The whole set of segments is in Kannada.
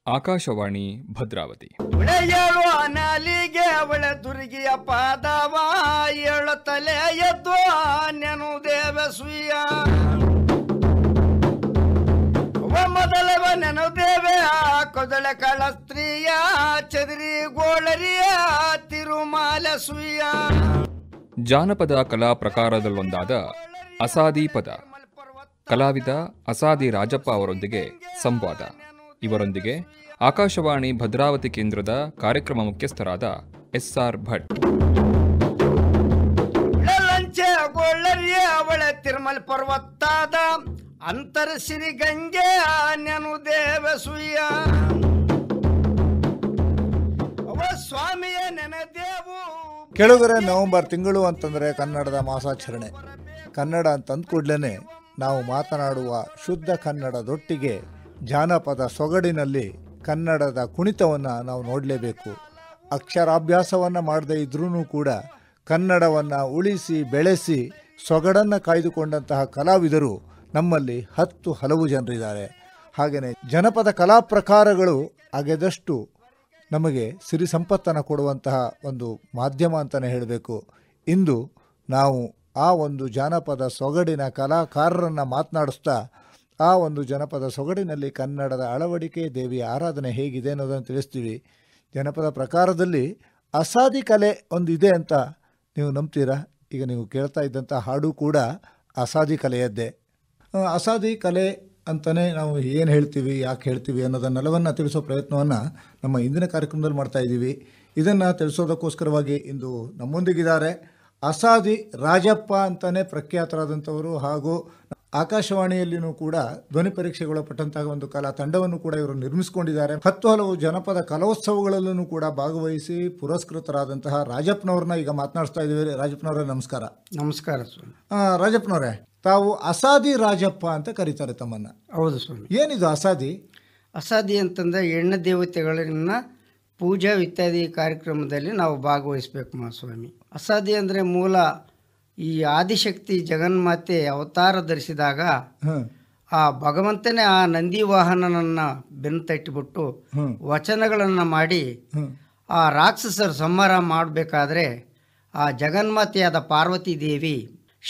ಆಕಾಶವಾಣಿ ಭದ್ರಾವತಿ. ಏಳು ಅನಾಲಿಗೆ ಅವಳ ದುರ್ಗಿಯ ಪಾದವ ಏಳು ತಲೆ ಎದ್ದು ನೆನು ದೇವ ಸುಯ್ಯ ಮೊದಲವ ನೆನು ದೇವೆ ಕೊದಳ ಕಳ ಸ್ತ್ರೀಯ ಚದರಿ ಗೋಳರಿಯ ತಿರುಮಾಲ ಸುಯ್ಯ. ಜಾನಪದ ಕಲಾ ಪ್ರಕಾರದಲ್ಲೊಂದಾದ ಅಸಾದಿ ಪದ. ಕಲಾವಿದ ಅಸಾದಿ ರಾಜಪ್ಪ ಅವರೊಂದಿಗೆ ಸಂವಾದ. ಇವರೊಂದಿಗೆ ಆಕಾಶವಾಣಿ ಭದ್ರಾವತಿ ಕೇಂದ್ರದ ಕಾರ್ಯಕ್ರಮ ಮುಖ್ಯಸ್ಥರಾದ SR ಭಟ್. ಅವಳ ತಿರುಮಲ ಪರ್ವತಾದ ಅಂತರ ಸಿರಿ ಗಂಗೆ ನೆನು ದೇವ ಸುಯ್ಯ ಸ್ವಾಮಿಯ ನೆನದೇವು. ಕೆಳಗರೆ ನವೆಂಬರ್ ತಿಂಗಳು ಅಂತಂದರೆ ಕನ್ನಡದ ಮಾಸಾಚರಣೆ. ಕನ್ನಡ ಅಂತಂದ ಕೂಡಲೇ ನಾವು ಮಾತನಾಡುವ ಶುದ್ಧ ಕನ್ನಡದೊಟ್ಟಿಗೆ ಜಾನಪದ ಸೊಗಡಿನಲ್ಲಿ ಕನ್ನಡದ ಕುಣಿತವನ್ನು ನಾವು ನೋಡಲೇಬೇಕು. ಅಕ್ಷರಾಭ್ಯಾಸವನ್ನು ಮಾಡದೇ ಇದ್ರೂ ಕೂಡ ಕನ್ನಡವನ್ನು ಉಳಿಸಿ ಬೆಳೆಸಿ ಸೊಗಡನ್ನು ಕಾಯ್ದುಕೊಂಡಂತಹ ಕಲಾವಿದರು ನಮ್ಮಲ್ಲಿ ಹಲವು ಜನರಿದ್ದಾರೆ. ಹಾಗೆಯೇ ಜನಪದ ಕಲಾ ಪ್ರಕಾರಗಳು ಅಗೆದಷ್ಟು ನಮಗೆ ಸಿರಿ ಸಂಪತ್ತನ್ನು ಕೊಡುವಂತಹ ಒಂದು ಮಾಧ್ಯಮ ಅಂತಲೇ ಹೇಳಬೇಕು. ಇಂದು ನಾವು ಆ ಒಂದು ಜಾನಪದ ಸೊಗಡಿನ ಕಲಾಕಾರರನ್ನು ಮಾತನಾಡಿಸ್ತಾ ಆ ಒಂದು ಜನಪದ ಸೊಗಡಿನಲ್ಲಿ ಕನ್ನಡದ ಅಳವಡಿಕೆ, ದೇವಿಯ ಆರಾಧನೆ ಹೇಗಿದೆ ಅನ್ನೋದನ್ನು ತಿಳಿಸ್ತೀವಿ. ಜನಪದ ಪ್ರಕಾರದಲ್ಲಿ ಅಸಾದಿ ಕಲೆ ಒಂದು ಇದೆ ಅಂತ ನೀವು ನಂಬ್ತೀರಾ? ಈಗ ನೀವು ಕೇಳ್ತಾ ಇದ್ದಂಥ ಹಾಡು ಕೂಡ ಅಸಾದಿ ಕಲೆಯದ್ದೇ. ಅಸಾದಿ ಕಲೆ ಅಂತಲೇ ನಾವು ಏನು ಹೇಳ್ತೀವಿ, ಯಾಕೆ ಹೇಳ್ತೀವಿ ಅನ್ನೋದನ್ನೆಲ್ಲವನ್ನು ತಿಳಿಸೋ ಪ್ರಯತ್ನವನ್ನು ನಮ್ಮ ಇಂದಿನ ಕಾರ್ಯಕ್ರಮದಲ್ಲಿ ಮಾಡ್ತಾ ಇದ್ದೀವಿ. ಇದನ್ನು ತಿಳಿಸೋದಕ್ಕೋಸ್ಕರವಾಗಿ ಇಂದು ನಮ್ಮೊಂದಿಗಿದ್ದಾರೆ ಅಸಾದಿ ರಾಜಪ್ಪ ಅಂತಲೇ ಪ್ರಖ್ಯಾತರಾದಂಥವರು, ಹಾಗೂ ಆಕಾಶವಾಣಿಯಲ್ಲಿಯೂ ಕೂಡ ಧ್ವನಿ ಪರೀಕ್ಷೆಗೊಳಪಟ್ಟಂತಹ ಒಂದು ಕಲಾ ತಂಡವನ್ನು ಕೂಡ ಇವರು ನಿರ್ಮಿಸಿಕೊಂಡಿದ್ದಾರೆ. ಹಲವು ಜನಪದ ಕಲೋತ್ಸವಗಳಲ್ಲೂ ಕೂಡ ಭಾಗವಹಿಸಿ ಪುರಸ್ಕೃತರಾದಂತಹ ರಾಜಪ್ಪನವ್ರನ್ನ ಈಗ ಮಾತನಾಡಿಸ್ತಾ ಇದ್ದೀವಿ. ರಾಜಪ್ಪನವರೇ ನಮಸ್ಕಾರ. ನಮಸ್ಕಾರ ಸ್ವಾಮಿ. ರಾಜಪ್ಪನವರೇ, ತಾವು ಅಸಾದಿ ರಾಜಪ್ಪ ಅಂತ ಕರೀತಾರೆ ತಮ್ಮನ್ನ. ಹೌದು ಸ್ವಾಮಿ. ಏನಿದು ಅಸಾದಿ? ಅಸಾದಿ ಅಂತಂದರೆ ಹೆಣ್ಣು ದೇವತೆಗಳನ್ನ ಪೂಜಾ ಇತ್ಯಾದಿ ಕಾರ್ಯಕ್ರಮದಲ್ಲಿ ನಾವು ಭಾಗವಹಿಸಬೇಕು ಮಹಾಸ್ವಾಮಿ. ಅಸಾದಿ ಅಂದರೆ ಮೂಲ ಈ ಆದಿಶಕ್ತಿ ಜಗನ್ಮಾತೆ ಅವತಾರ ಧರಿಸಿದಾಗ ಆ ಭಗವಂತನೇ ಆ ನಂದಿ ವಾಹನನನ್ನು ಬೆನ್ನು ತಟ್ಟಿಬಿಟ್ಟು ವಚನಗಳನ್ನು ಮಾಡಿ ಆ ರಾಕ್ಷಸರ ಸಂಹಾರ ಮಾಡಬೇಕಾದ್ರೆ ಆ ಜಗನ್ಮಾತೆಯಾದ ಪಾರ್ವತಿ ದೇವಿ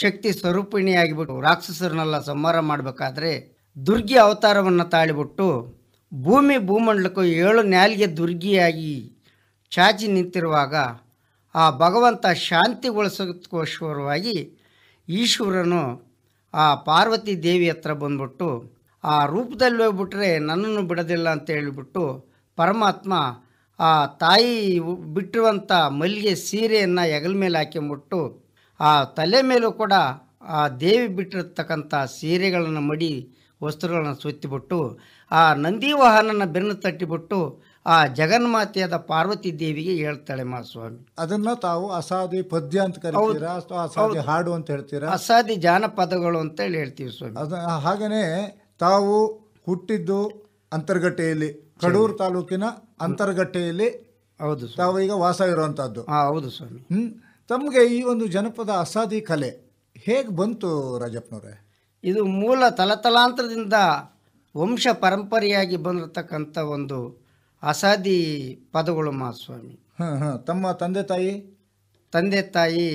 ಶಕ್ತಿ ಸ್ವರೂಪಿಣಿಯಾಗಿಬಿಟ್ಟು ರಾಕ್ಷಸರನ್ನೆಲ್ಲ ಸಂಹಾರ ಮಾಡಬೇಕಾದ್ರೆ ದುರ್ಗಿ ಅವತಾರವನ್ನು ತಾಳಿಬಿಟ್ಟು ಭೂಮಂಡಲಕ್ಕೂ 7 ನ್ಯಾಲಿಗೆ ದುರ್ಗಿಯಾಗಿ ಚಾಚಿ ನಿಂತಿರುವಾಗ ಆ ಭಗವಂತ ಶಾಂತಿಗೊಳಿಸೋದಕ್ಕೋಸ್ಕರವಾಗಿ ಈಶ್ವರನು ಆ ಪಾರ್ವತಿ ದೇವಿ ಹತ್ರ ಬಂದ್ಬಿಟ್ಟು ಆ ರೂಪದಲ್ಲಿ ಹೋಗ್ಬಿಟ್ರೆ ನನ್ನನ್ನು ಬಿಡೋದಿಲ್ಲ ಅಂತ ಹೇಳಿಬಿಟ್ಟು ಪರಮಾತ್ಮ ಆ ತಾಯಿ ಬಿಟ್ಟಿರುವಂಥ ಮಲ್ಲಿಗೆ ಸೀರೆಯನ್ನು ಹೆಗಲ ಮೇಲೆ ಹಾಕಿಬಿಟ್ಟು ಆ ತಲೆ ಮೇಲೂ ಕೂಡ ಆ ದೇವಿ ಬಿಟ್ಟಿರ್ತಕ್ಕಂಥ ಸೀರೆಗಳನ್ನು ಮಡಿ ವಸ್ತ್ರಗಳನ್ನು ಸುತ್ತಿಬಿಟ್ಟು ಆ ನಂದಿ ವಾಹನನ ಬೆನ್ನು ತಟ್ಟಿಬಿಟ್ಟು ಆ ಜಗನ್ಮಾತೆಯಾದ ಪಾರ್ವತಿ ದೇವಿಗೆ ಹೇಳ್ತಾಳೆ ಮಹಾಸ್ವಾಮಿ. ಅದನ್ನ ತಾವು ಅಸಾದಿ ಪದ್ಯ ಅಂತ ಕರೀತೀರಾ ಅಥವಾ ಅಸಾದಿ ಹಾಡು ಅಂತ ಹೇಳ್ತೀರಾ? ಅಸಾದಿ ಜಾನಪದಗಳು ಅಂತ ಹೇಳ್ತೀವಿ ಸ್ವಾಮಿ. ಹಾಗೇನೆ ತಾವು ಹುಟ್ಟಿದ್ದು ಅಂತರ್ಗಟ್ಟೆಯಲ್ಲಿ, ಕಡೂರು ತಾಲೂಕಿನ ಅಂತರ್ಗಟ್ಟೆಯಲ್ಲಿ ಹೌದು ತಾವು ಈಗ ವಾಸ ಇರುವಂತಹದ್ದು. ಹೌದು ಸ್ವಾಮಿ. ತಮಗೆ ಈ ಒಂದು ಜನಪದ ಅಸಾದಿ ಕಲೆ ಹೇಗೆ ಬಂತು ರಾಜಪ್ಪನವ್ರೆ? ಇದು ಮೂಲ ತಲತಲಾಂತರದಿಂದ ವಂಶ ಪರಂಪರೆಯಾಗಿ ಬಂದಿರತಕ್ಕಂಥ ಒಂದು ಅಸಾದಿ ಪದಗಳು ಮಹಾಸ್ವಾಮಿ. ತಮ್ಮ ತಂದೆ ತಾಯಿ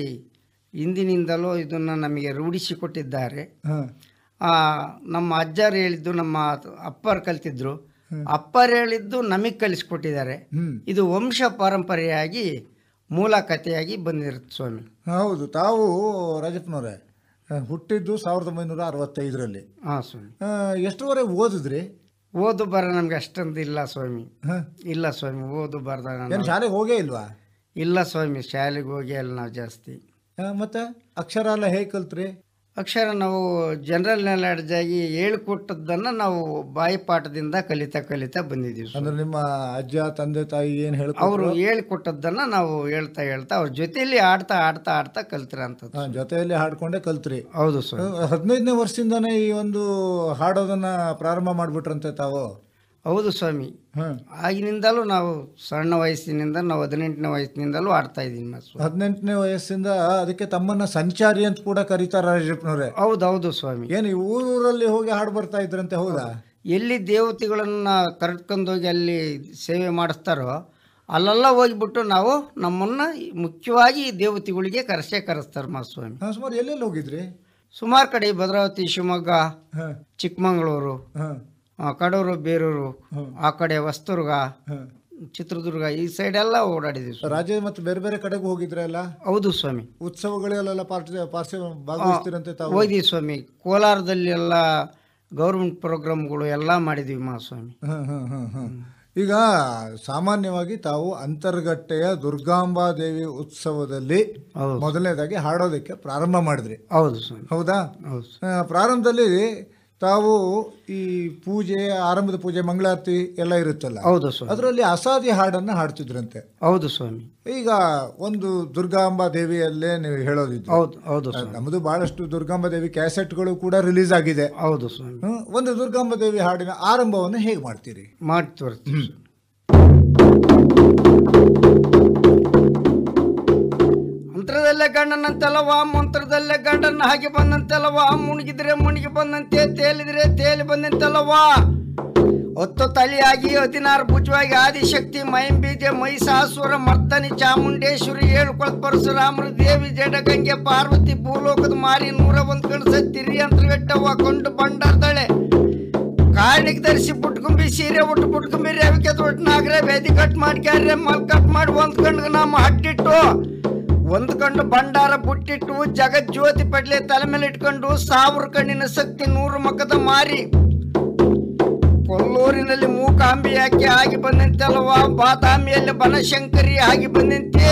ಹಿಂದಿನಿಂದಲೂ ಇದನ್ನು ನಮಗೆ ರೂಢಿಸಿಕೊಟ್ಟಿದ್ದಾರೆ. ನಮ್ಮ ಅಜ್ಜರು ಹೇಳಿದ್ದು ನಮ್ಮ ಅಪ್ಪರು ಕಲ್ತಿದ್ರು, ಅಪ್ಪರು ಹೇಳಿದ್ದು ನಮಗೆ ಕಲಿಸ್ಕೊಟ್ಟಿದ್ದಾರೆ. ಇದು ವಂಶ ಪರಂಪರೆಯಾಗಿ ಮೂಲ ಕಥೆಯಾಗಿ ಬಂದಿರುತ್ತೆ ಸ್ವಾಮಿ. ಹೌದು. ತಾವು ರಾಜಪ್ಪನವ್ರೆ ಹುಟ್ಟಿದ್ದು 1965ರಲ್ಲಿ. ಹಾಂ ಸ್ವಾಮಿ. ಎಷ್ಟರವರೆಗೆ ಓದಿದ್ರಿ? ಓದು ಬರ ನಮ್ಗೆ ಅಷ್ಟೊಂದು ಇಲ್ಲ ಸ್ವಾಮಿ. ಇಲ್ಲ ಸ್ವಾಮಿ, ಓದು ಬರದ ಶಾಲೆಗೆ ಹೋಗೇ ಇಲ್ವಾ? ಇಲ್ಲ ಸ್ವಾಮಿ, ಶಾಲೆಗೆ ಹೋಗೇ ಇಲ್ಲ ನಾವು ಜಾಸ್ತಿ. ಮತ್ತೆ ಅಕ್ಷರ ಎಲ್ಲ ಹೇಗೆ ಕಲ್ತ್ರಿ? ಅಕ್ಷರ ನಾವು ಜನರಲ್ ನಾಲೆಡ್ಜ್ ಆಗಿ ಹೇಳಿಕೊಟ್ಟದ್ದನ್ನು ನಾವು ಬಾಯಿಪಾಠದಿಂದ ಕಲಿತಾ ಬಂದಿದ್ದೀವಿ. ಅಂದ್ರೆ ನಿಮ್ಮ ಅಜ್ಜ ತಂದೆ ತಾಯಿ ಏನು ಹೇಳ್ತಾರೆ ಅವರು ಹೇಳಿಕೊಟ್ಟದ್ದನ್ನು ನಾವು ಹೇಳ್ತಾ ಅವ್ರ ಜೊತೆಯಲ್ಲಿ ಆಡ್ತಾ ಕಲ್ತಿರೋಂಥದ್ದು. ಜೊತೆಯಲ್ಲಿ ಹಾಡ್ಕೊಂಡೆ ಕಲ್ತ್ರಿ? ಹೌದು ಸರ್. 15ನೇ ವರ್ಷದಿಂದಾನೇ ಈ ಒಂದು ಹಾಡೋದನ್ನ ಪ್ರಾರಂಭ ಮಾಡ್ಬಿಟ್ರಂತೆ ತಾವು? ಹೌದು ಸ್ವಾಮಿ. ಆಗಿನಿಂದಲೂ ನಾವು ಸಣ್ಣ ವಯಸ್ಸಿನಿಂದ ನಾವು 18ನೇ ವಯಸ್ಸಿನಿಂದಲೂ ಆಡ್ತಾ ಇದ್ದೀನಿ. 18ನೇ ವಯಸ್ಸಿಂದ. ಅದಕ್ಕೆ ತಮ್ಮನ್ನ ಸಂಚಾರಿ ಅಂತ ಕೂಡ ಕರೀತಾರ ರಾಜಪ್ಪನವ್ರೆ? ಹೌದೌದು ಸ್ವಾಮಿ. ಏನು ಊರಲ್ಲಿ ಹೋಗಿ ಹಾಡು ಬರ್ತಾ ಇದ್ರಂತೆ? ಹೌದಾ? ಎಲ್ಲಿ ದೇವತೆಗಳನ್ನು ಕರೆದುಕೊಂಡೋಗಿ ಅಲ್ಲಿ ಸೇವೆ ಮಾಡಿಸ್ತಾರೋ ಅಲ್ಲೆಲ್ಲ ಹೋಗಿಬಿಟ್ಟು ನಾವು ನಮ್ಮನ್ನು ಮುಖ್ಯವಾಗಿ ದೇವತೆಗಳಿಗೆ ಕರೆಸ್ತಾರೆ ಮಹಾಸ್ವಾಮಿ. ಸುಮಾರು ಎಲ್ಲೆಲ್ಲಿ ಹೋಗಿದ್ರಿ? ಸುಮಾರು ಕಡೆ ಭದ್ರಾವತಿ, ಶಿವಮೊಗ್ಗ, ಹಾಂ ಚಿಕ್ಕಮಗಳೂರು, ಹಾಂ ಕಡೂರು, ಬೇರೂರು, ಆ ಕಡೆ ಹೊಸದುರ್ಗ, ಚಿತ್ರದುರ್ಗ, ಈ ಸೈಡ್ ಎಲ್ಲ ಓಡಾಡಿದ್ವಿ ಸ್ವಾಮಿ. ರಾಜ್ಯ ಮತ್ತು ಬೇರೆ ಬೇರೆ ಕಡೆಗೂ ಹೋಗಿದ್ರಲ್ಲ? ಹೌದು ಸ್ವಾಮಿ. ಉತ್ಸವಗಳೆಲ್ಲ ಭಾಗವಹಿಸ್ತೀರಂತೆ ತಾವು? ಹೋಗಿದ್ವಿ ಸ್ವಾಮಿ. ಕೋಲಾರದಲ್ಲಿ ಎಲ್ಲ ಗೌರ್ಮೆಂಟ್ ಪ್ರೋಗ್ರಾಮ್ಗಳು ಎಲ್ಲ ಮಾಡಿದ್ವಿ ಮಹಾಸ್ವಾಮಿ. ಈಗ ಸಾಮಾನ್ಯವಾಗಿ ತಾವು ಅಂತರ್ಗಟ್ಟೆಯ ದುರ್ಗಾಂಬಾದೇವಿ ಉತ್ಸವದಲ್ಲಿ ಮೊದಲನೇದಾಗಿ ಹಾಡೋದಕ್ಕೆ ಪ್ರಾರಂಭ ಮಾಡಿದ್ರಿ. ಹೌದು ಸ್ವಾಮಿ. ಹೌದಾ? ಹೌದು. ಪ್ರಾರಂಭದಲ್ಲಿ ತಾವು ಈ ಪೂಜೆ, ಆರಂಭದ ಪೂಜೆ, ಮಂಗಳಾರತಿ ಎಲ್ಲ ಇರುತ್ತಲ್ಲ, ಹೌದು ಸ್ವಾಮಿ, ಅದರಲ್ಲಿ ಅಸಾದಿ ಹಾಡನ್ನ ಹಾಡ್ತಿದ್ರಂತೆ. ಹೌದು ಸ್ವಾಮಿ. ಈಗ ಒಂದು ದುರ್ಗಾಂಬಾ ದೇವಿಯಲ್ಲೇ ನೀವು ಹೇಳೋದಿದ್ದು. ಹೌದು ಹೌದು ಸ್ವಾಮಿ. ನಮ್ಮದು ಬಹಳಷ್ಟು ದುರ್ಗಾಂಬಾ ದೇವಿ ಕ್ಯಾಸೆಟ್ಗಳು ಕೂಡ ರಿಲೀಸ್ ಆಗಿದೆ. ಹೌದು ಸ್ವಾಮಿ. ಒಂದು ದುರ್ಗಾಂಬಾ ದೇವಿ ಹಾಡಿನ ಆರಂಭವನ್ನು ಹೇಗೆ ಮಾಡ್ತೀರಿ? ಮಾಡಿ ತೋರಿಸ್ತೀವಿ. ಮಂತ್ರದಲ್ಲೇ ಗಂಡನಂತೆಲ್ಲವಾ, ಮಂತ್ರದಲ್ಲೇ ಗಂಡನ ಹಾಗೆ ಬಂದಂತೆಲ್ಲವಾ, ಮುಳುಗಿದ್ರೆ ಮುಳುಗಿ ಬಂದಂತೆ, ತೇಲಿದ್ರೆ ತೇಲಿ ಬಂದಂತೆಲ್ಲವಾ, ಹೊತ್ತು ತಲೆಯಾಗಿ 16 ಭುಜವಾಗಿ ಆದಿಶಕ್ತಿ ಮೈಂಬೀಜೆ ಮಹಿಷಾಸುರ ಮರ್ದನಿ ಚಾಮುಂಡೇಶ್ವರಿ 7 ಕೊಳದ ಪರಶುರಾಮರು ದೇವಿ ಜಡಗಂಗೆ ಪಾರ್ವತಿ ಭೂಲೋಕದ ಮಾರಿ 101 ಕಣ ಸತ್ತಿರಿ ಅಂತರ್ಗಟ್ಟವ ಕೊಂಡು ಬಂಡಾರ್ದಳೆ ಕಾರಣಿಗೆ ಧರಿಸಿ ಪುಟ್ಕುಂಬಿ ಸೀರೆ ಉಟ್ಟು ಪುಟ್ಕುಂಬಿ ರೇವಿಕೆ ದೊಡ್ಡ ನಾಗರೆ ಬೇದಿ ಕಟ್ ಮಾಡಿ ಕ್ಯಾರೆ ಮಲ್ ಕಟ್ ಮಾಡಿ ಒಂದ್ ಕಂಡು ನಮ್ಮ ಹಟ್ಟಿಟ್ಟು ಒಂದು ಕಂಡು ಭಂಡಾರ ಬುಟ್ಟಿಟ್ಟು ಜಗಜ್ಯೋತಿ ಪಡ್ಲೆ ತಲೆ ಮೇಲೆ ಇಟ್ಕೊಂಡು 1000 ಕಣ್ಣಿನ ಶಕ್ತಿ 100 ಮಕ್ಕದ ಮಾರಿ ಕೊಲ್ಲೂರಿನಲ್ಲಿ ಮೂಕಾಂಬಿ ಯಾಕೆ ಆಗಿ ಬಂದಂತೆಲ್ಲವಾ, ಬಾದಾಮಿಯಲ್ಲಿ ಬನಶಂಕರಿ ಆಗಿ ಬಂದಂತೆ,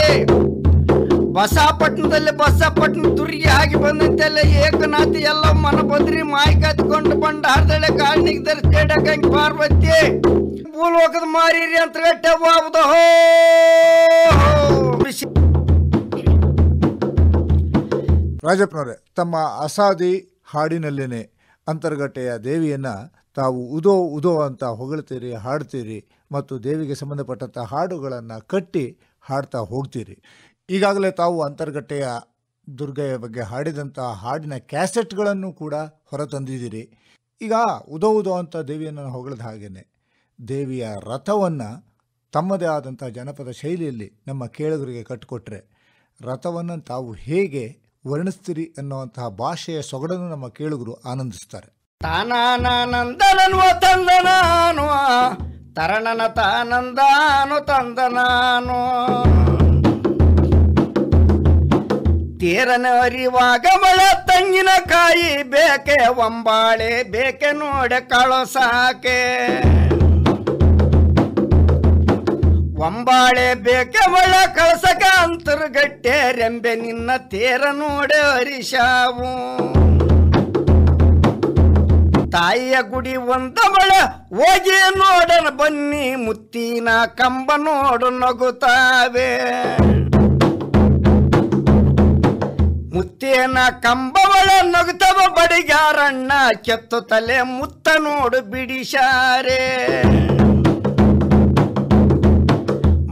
ಬಸಾಪಟ್ಟಣದಲ್ಲಿ ಬಸಪಟ್ಟಣ ದುರ್ಗಿ ಆಗಿ ಬಂದಂತೆಲ್ಲ, ಏಕನಾಥಿ ಎಲ್ಲ ಮನ ಬದ್ರಿ ಮಾಯಿ ಕತ್ಕೊಂಡು ಬಂಡ ಹರ್ದಳೆ ಕಾರಣಿಗೆ ಧರಿಸಿ ಪಾರ್ವತಿ ಭೂಲೋಕದ ಮಾರೀರಿ ಅಂತ ಗಟ್ಟೆವಾವುದು. ರಾಜಪ್ಪನವರೇ, ತಮ್ಮ ಅಸಾದಿ ಹಾಡಿನಲ್ಲೇನೆ ಅಂತರ್ಗಟ್ಟೆಯ ದೇವಿಯನ್ನ ತಾವು ಉದೋ ಉದೋ ಅಂತ ಹೊಗಳ್ತೀರಿ, ಹಾಡ್ತೀರಿ ಮತ್ತು ದೇವಿಗೆ ಸಂಬಂಧಪಟ್ಟಂಥ ಹಾಡುಗಳನ್ನು ಕಟ್ಟಿ ಹಾಡ್ತಾ ಹೋಗ್ತೀರಿ. ಈಗಾಗಲೇ ತಾವು ಅಂತರ್ಗಟ್ಟೆಯ ದುರ್ಗೆಯ ಬಗ್ಗೆ ಹಾಡಿದಂಥ ಹಾಡಿನ ಕ್ಯಾಸೆಟ್ಗಳನ್ನು ಕೂಡ ಹೊರತಂದಿದ್ದೀರಿ. ಈಗ ಉದೋ ಉದೋ ಅಂತ ದೇವಿಯನ್ನು ಹೊಗಳದ ಹಾಗೇನೆ ದೇವಿಯ ರಥವನ್ನು ತಮ್ಮದೇ ಆದಂಥ ಜನಪದ ಶೈಲಿಯಲ್ಲಿ ನಮ್ಮ ಕೇಳುಗರಿಗೆ ಕಟ್ಟಿಕೊಟ್ರೆ ರಥವನ್ನು ತಾವು ಹೇಗೆ ವರ್ಣಿಸ್ತೀರಿ ಅನ್ನುವಂತಹ ಭಾಷೆಯ ಸೊಗಡನ್ನು ನಮ್ಮ ಕೇಳುಗರು ಆನಂದಿಸ್ತಾರೆ. ತಾನಾನಂದನನ್ವ ತಂದನಾನು ತರಣನ ತಾನಂದಾನು ತಂದನಾನು ತೇರನ ಅರಿವಾಗ ಮಳ ತಂಗಿನಕಾಯಿ ಬೇಕೆ ಒಂಬಾಳೆ ಬೇಕೆ ನೋಡೆ ಕಳಸಾಕೆ ಒಂಬಾಳೆ ಬೇಕೆ ಮಳ ಕಳಸಕ ಅಂತರ್ಗಟ್ಟೆ ರೆಂಬೆ ನಿನ್ನ ತೇರ ನೋಡೆ ಹರಿಶಾವು ತಾಯಿಯ ಗುಡಿ ಒಂದ ಮಳ ಹೋಗಿ ನೋಡನ ಬನ್ನಿ ಮುತ್ತಿನ ಕಂಬ ನೋಡು ನಗುತ್ತಾವೆ ಮುತ್ತಿನ ಕಂಬ ಒಳ ನಗುತ್ತವ ಬಡಿಗಾರಣ್ಣ ಕೆತ್ತು ತಲೆ ಮುತ್ತ ನೋಡು ಬಿಡಿಶಾರೆ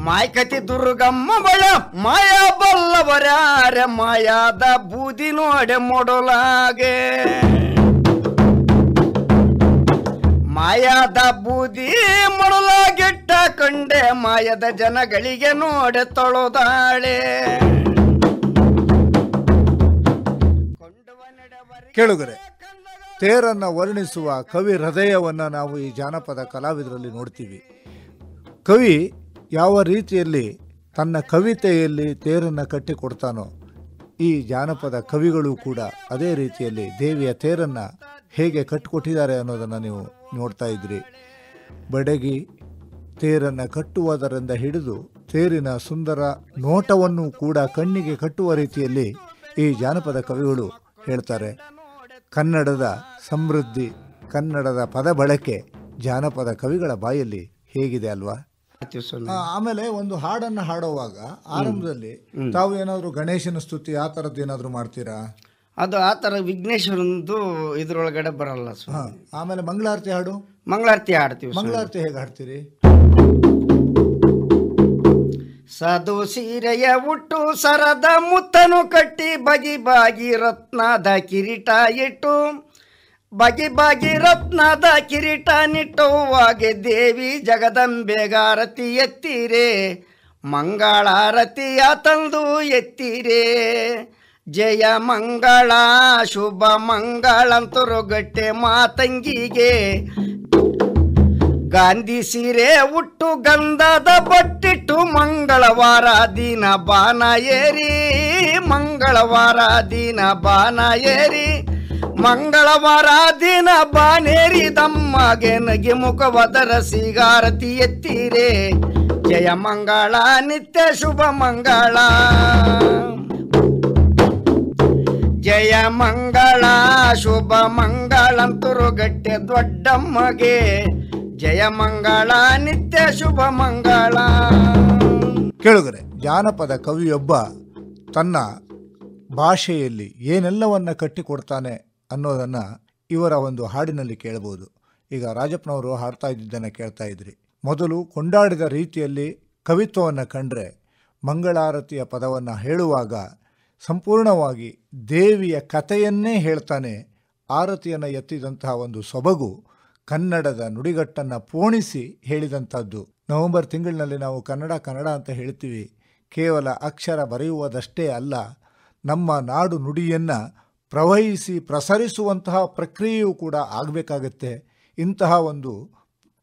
ಮಾಯ್ಕತಿ ದುರ್ಗಮ್ಮ ಬಳ ಮಾಯಾ ಬಲ್ಲವರ್ಯಾರೆ ಮಾಯಾದ ಬೂದಿ ನೋಡೆ ಮೊಡಲಾಗೆ ಮಾಯಾದ ಬೂದಿ ಮೊಡಲಾಗಿಟ್ಟ ಕಂಡೆ ಮಾಯದ ಜನಗಳಿಗೆ ನೋಡೆ ತೊಳೋದಾಳೆ. ಕೇಳುಗರೆ, ತೇರನ್ನು ವರ್ಣಿಸುವ ಕವಿ ಹೃದಯವನ್ನು ನಾವು ಈ ಜಾನಪದ ಕಲಾವಿದರಲ್ಲಿ ನೋಡ್ತೀವಿ. ಕವಿ ಯಾವ ರೀತಿಯಲ್ಲಿ ತನ್ನ ಕವಿತೆಯಲ್ಲಿ ತೇರನ್ನು ಕಟ್ಟಿಕೊಡ್ತಾನೋ ಈ ಜಾನಪದ ಕವಿಗಳು ಕೂಡ ಅದೇ ರೀತಿಯಲ್ಲಿ ದೇವಿಯ ತೇರನ್ನು ಹೇಗೆ ಕಟ್ಟಿಕೊಟ್ಟಿದ್ದಾರೆ ಅನ್ನೋದನ್ನು ನೀವು ನೋಡ್ತಾ ಇದ್ರಿ. ಬಡಗಿ ತೇರನ್ನು ಕಟ್ಟುವುದರಿಂದ ಹಿಡಿದು ತೇರಿನ ಸುಂದರ ನೋಟವನ್ನು ಕೂಡ ಕಣ್ಣಿಗೆ ಕಟ್ಟುವ ರೀತಿಯಲ್ಲಿ ಈ ಜಾನಪದ ಕವಿಗಳು ಹೇಳ್ತಾರೆ. ಕನ್ನಡದ ಸಮೃದ್ಧಿ, ಕನ್ನಡದ ಪದ ಬಳಕೆ ಜಾನಪದ ಕವಿಗಳ ಬಾಯಲ್ಲಿ ಹೇಗಿದೆ ಅಲ್ವಾ? ಆಮೇಲೆ ಒಂದು ಹಾಡನ್ನು ಹಾಡುವಾಗ ಆರಂಭದಲ್ಲಿ ತಾವು ಏನಾದ್ರು ಗಣೇಶನ ಸ್ತುತಿ ಆ ಥರದ್ದು ಏನಾದ್ರು ಮಾಡ್ತೀರಾ? ಅದು ಆ ಥರ ವಿಘ್ನೇಶ್ವರಂದು ಇದ್ರೊಳಗಡೆ ಬರಲ್ಲ. ಆಮೇಲೆ ಮಂಗಳಾರತಿ ಹಾಡು? ಮಂಗಳಾರತಿ ಹಾಡ್ತೀವಿ. ಮಂಗಳಾರತಿ ಹೇಗೆ ಹಾಡ್ತೀರಿ? ಸದು ಸೀರೆಯ ಉಟ್ಟು ಸರದ ಮುತ್ತನು ಕಟ್ಟಿ ಬಗಿ ಬಾಗಿ ರತ್ನದ ಕಿರೀಟ ಇಟ್ಟು ಬಗೆ ಬಗೆ ರತ್ನದ ಕಿರೀಟ ನಿಟ್ಟುವಾಗೆ ದೇವಿ ಜಗದಂಬೆಗಾರತಿ ಎತ್ತೀರೆ, ಮಂಗಳಾರತಿಯ ತಂದು ಎತ್ತೀರೆ. ಜಯ ಮಂಗಳ ಶುಭ ಮಂಗಳಂತರುಗಟ್ಟೆ ಮಾತಂಗಿಗೆ, ಗಾಂಧಿ ಸೀರೆ ಉಟ್ಟು ಗಂಧದ ಬಟ್ಟಿಟ್ಟು ಮಂಗಳವಾರ ದಿನ ಬಾನ ಏರಿ, ಮಂಗಳವಾರ ದಿನ ಬಾನ ಏರಿ, ಮಂಗಳವಾರ ದಿನ ಬಾನೇರಿ ದಮ್ಮಗೆ ನಗೆ ಮುಖವದರ ಸಿಗಾರತಿ ಎತ್ತೀರೆ. ಜಯ ಮಂಗಳ ನಿತ್ಯ ಶುಭ ಮಂಗಳ, ಜಯ ಮಂಗಳ ಶುಭ ಮಂಗಳಂತರುಗಟ್ಟೆ ದೊಡ್ಡಮ್ಮಗೆ, ಜಯ ಮಂಗಳ ನಿತ್ಯ ಶುಭ ಮಂಗಳ. ಕೇಳುಗರೆ, ಜಾನಪದ ಕವಿಯೊಬ್ಬ ತನ್ನ ಭಾಷೆಯಲ್ಲಿ ಏನೆಲ್ಲವನ್ನ ಕಟ್ಟಿಕೊಡ್ತಾನೆ ಅನ್ನೋದನ್ನು ಇವರ ಒಂದು ಹಾಡಿನಲ್ಲಿ ಕೇಳಬಹುದು. ಈಗ ರಾಜಪ್ಪನವರು ಹಾಡ್ತಾ ಇದ್ದಿದ್ದನ್ನು ಕೇಳ್ತಾ ಇದ್ರಿ. ಮೊದಲು ಕೊಂಡಾಡಿದ ರೀತಿಯಲ್ಲಿ ಕವಿತ್ವವನ್ನು ಕಂಡ್ರೆ ಮಂಗಳಾರತಿಯ ಪದವನ್ನು ಹೇಳುವಾಗ ಸಂಪೂರ್ಣವಾಗಿ ದೇವಿಯ ಕಥೆಯನ್ನೇ ಹೇಳ್ತಾನೆ. ಆರತಿಯನ್ನು ಎತ್ತಿದಂತಹ ಒಂದು ಸೊಬಗು ಕನ್ನಡದ ನುಡಿಗಟ್ಟನ್ನು ಪೋಣಿಸಿ ಹೇಳಿದಂಥದ್ದು. ನವೆಂಬರ್ ತಿಂಗಳಿನಲ್ಲಿ ನಾವು ಕನ್ನಡ ಅಂತ ಹೇಳ್ತೀವಿ. ಕೇವಲ ಅಕ್ಷರ ಬರೆಯುವುದಷ್ಟೇ ಅಲ್ಲ, ನಮ್ಮ ನಾಡು ನುಡಿಯನ್ನು ಪ್ರವಹಿಸಿ ಪ್ರಸರಿಸುವಂತಹ ಪ್ರಕ್ರಿಯೆಯೂ ಕೂಡ ಆಗಬೇಕಾಗತ್ತೆ. ಇಂತಹ ಒಂದು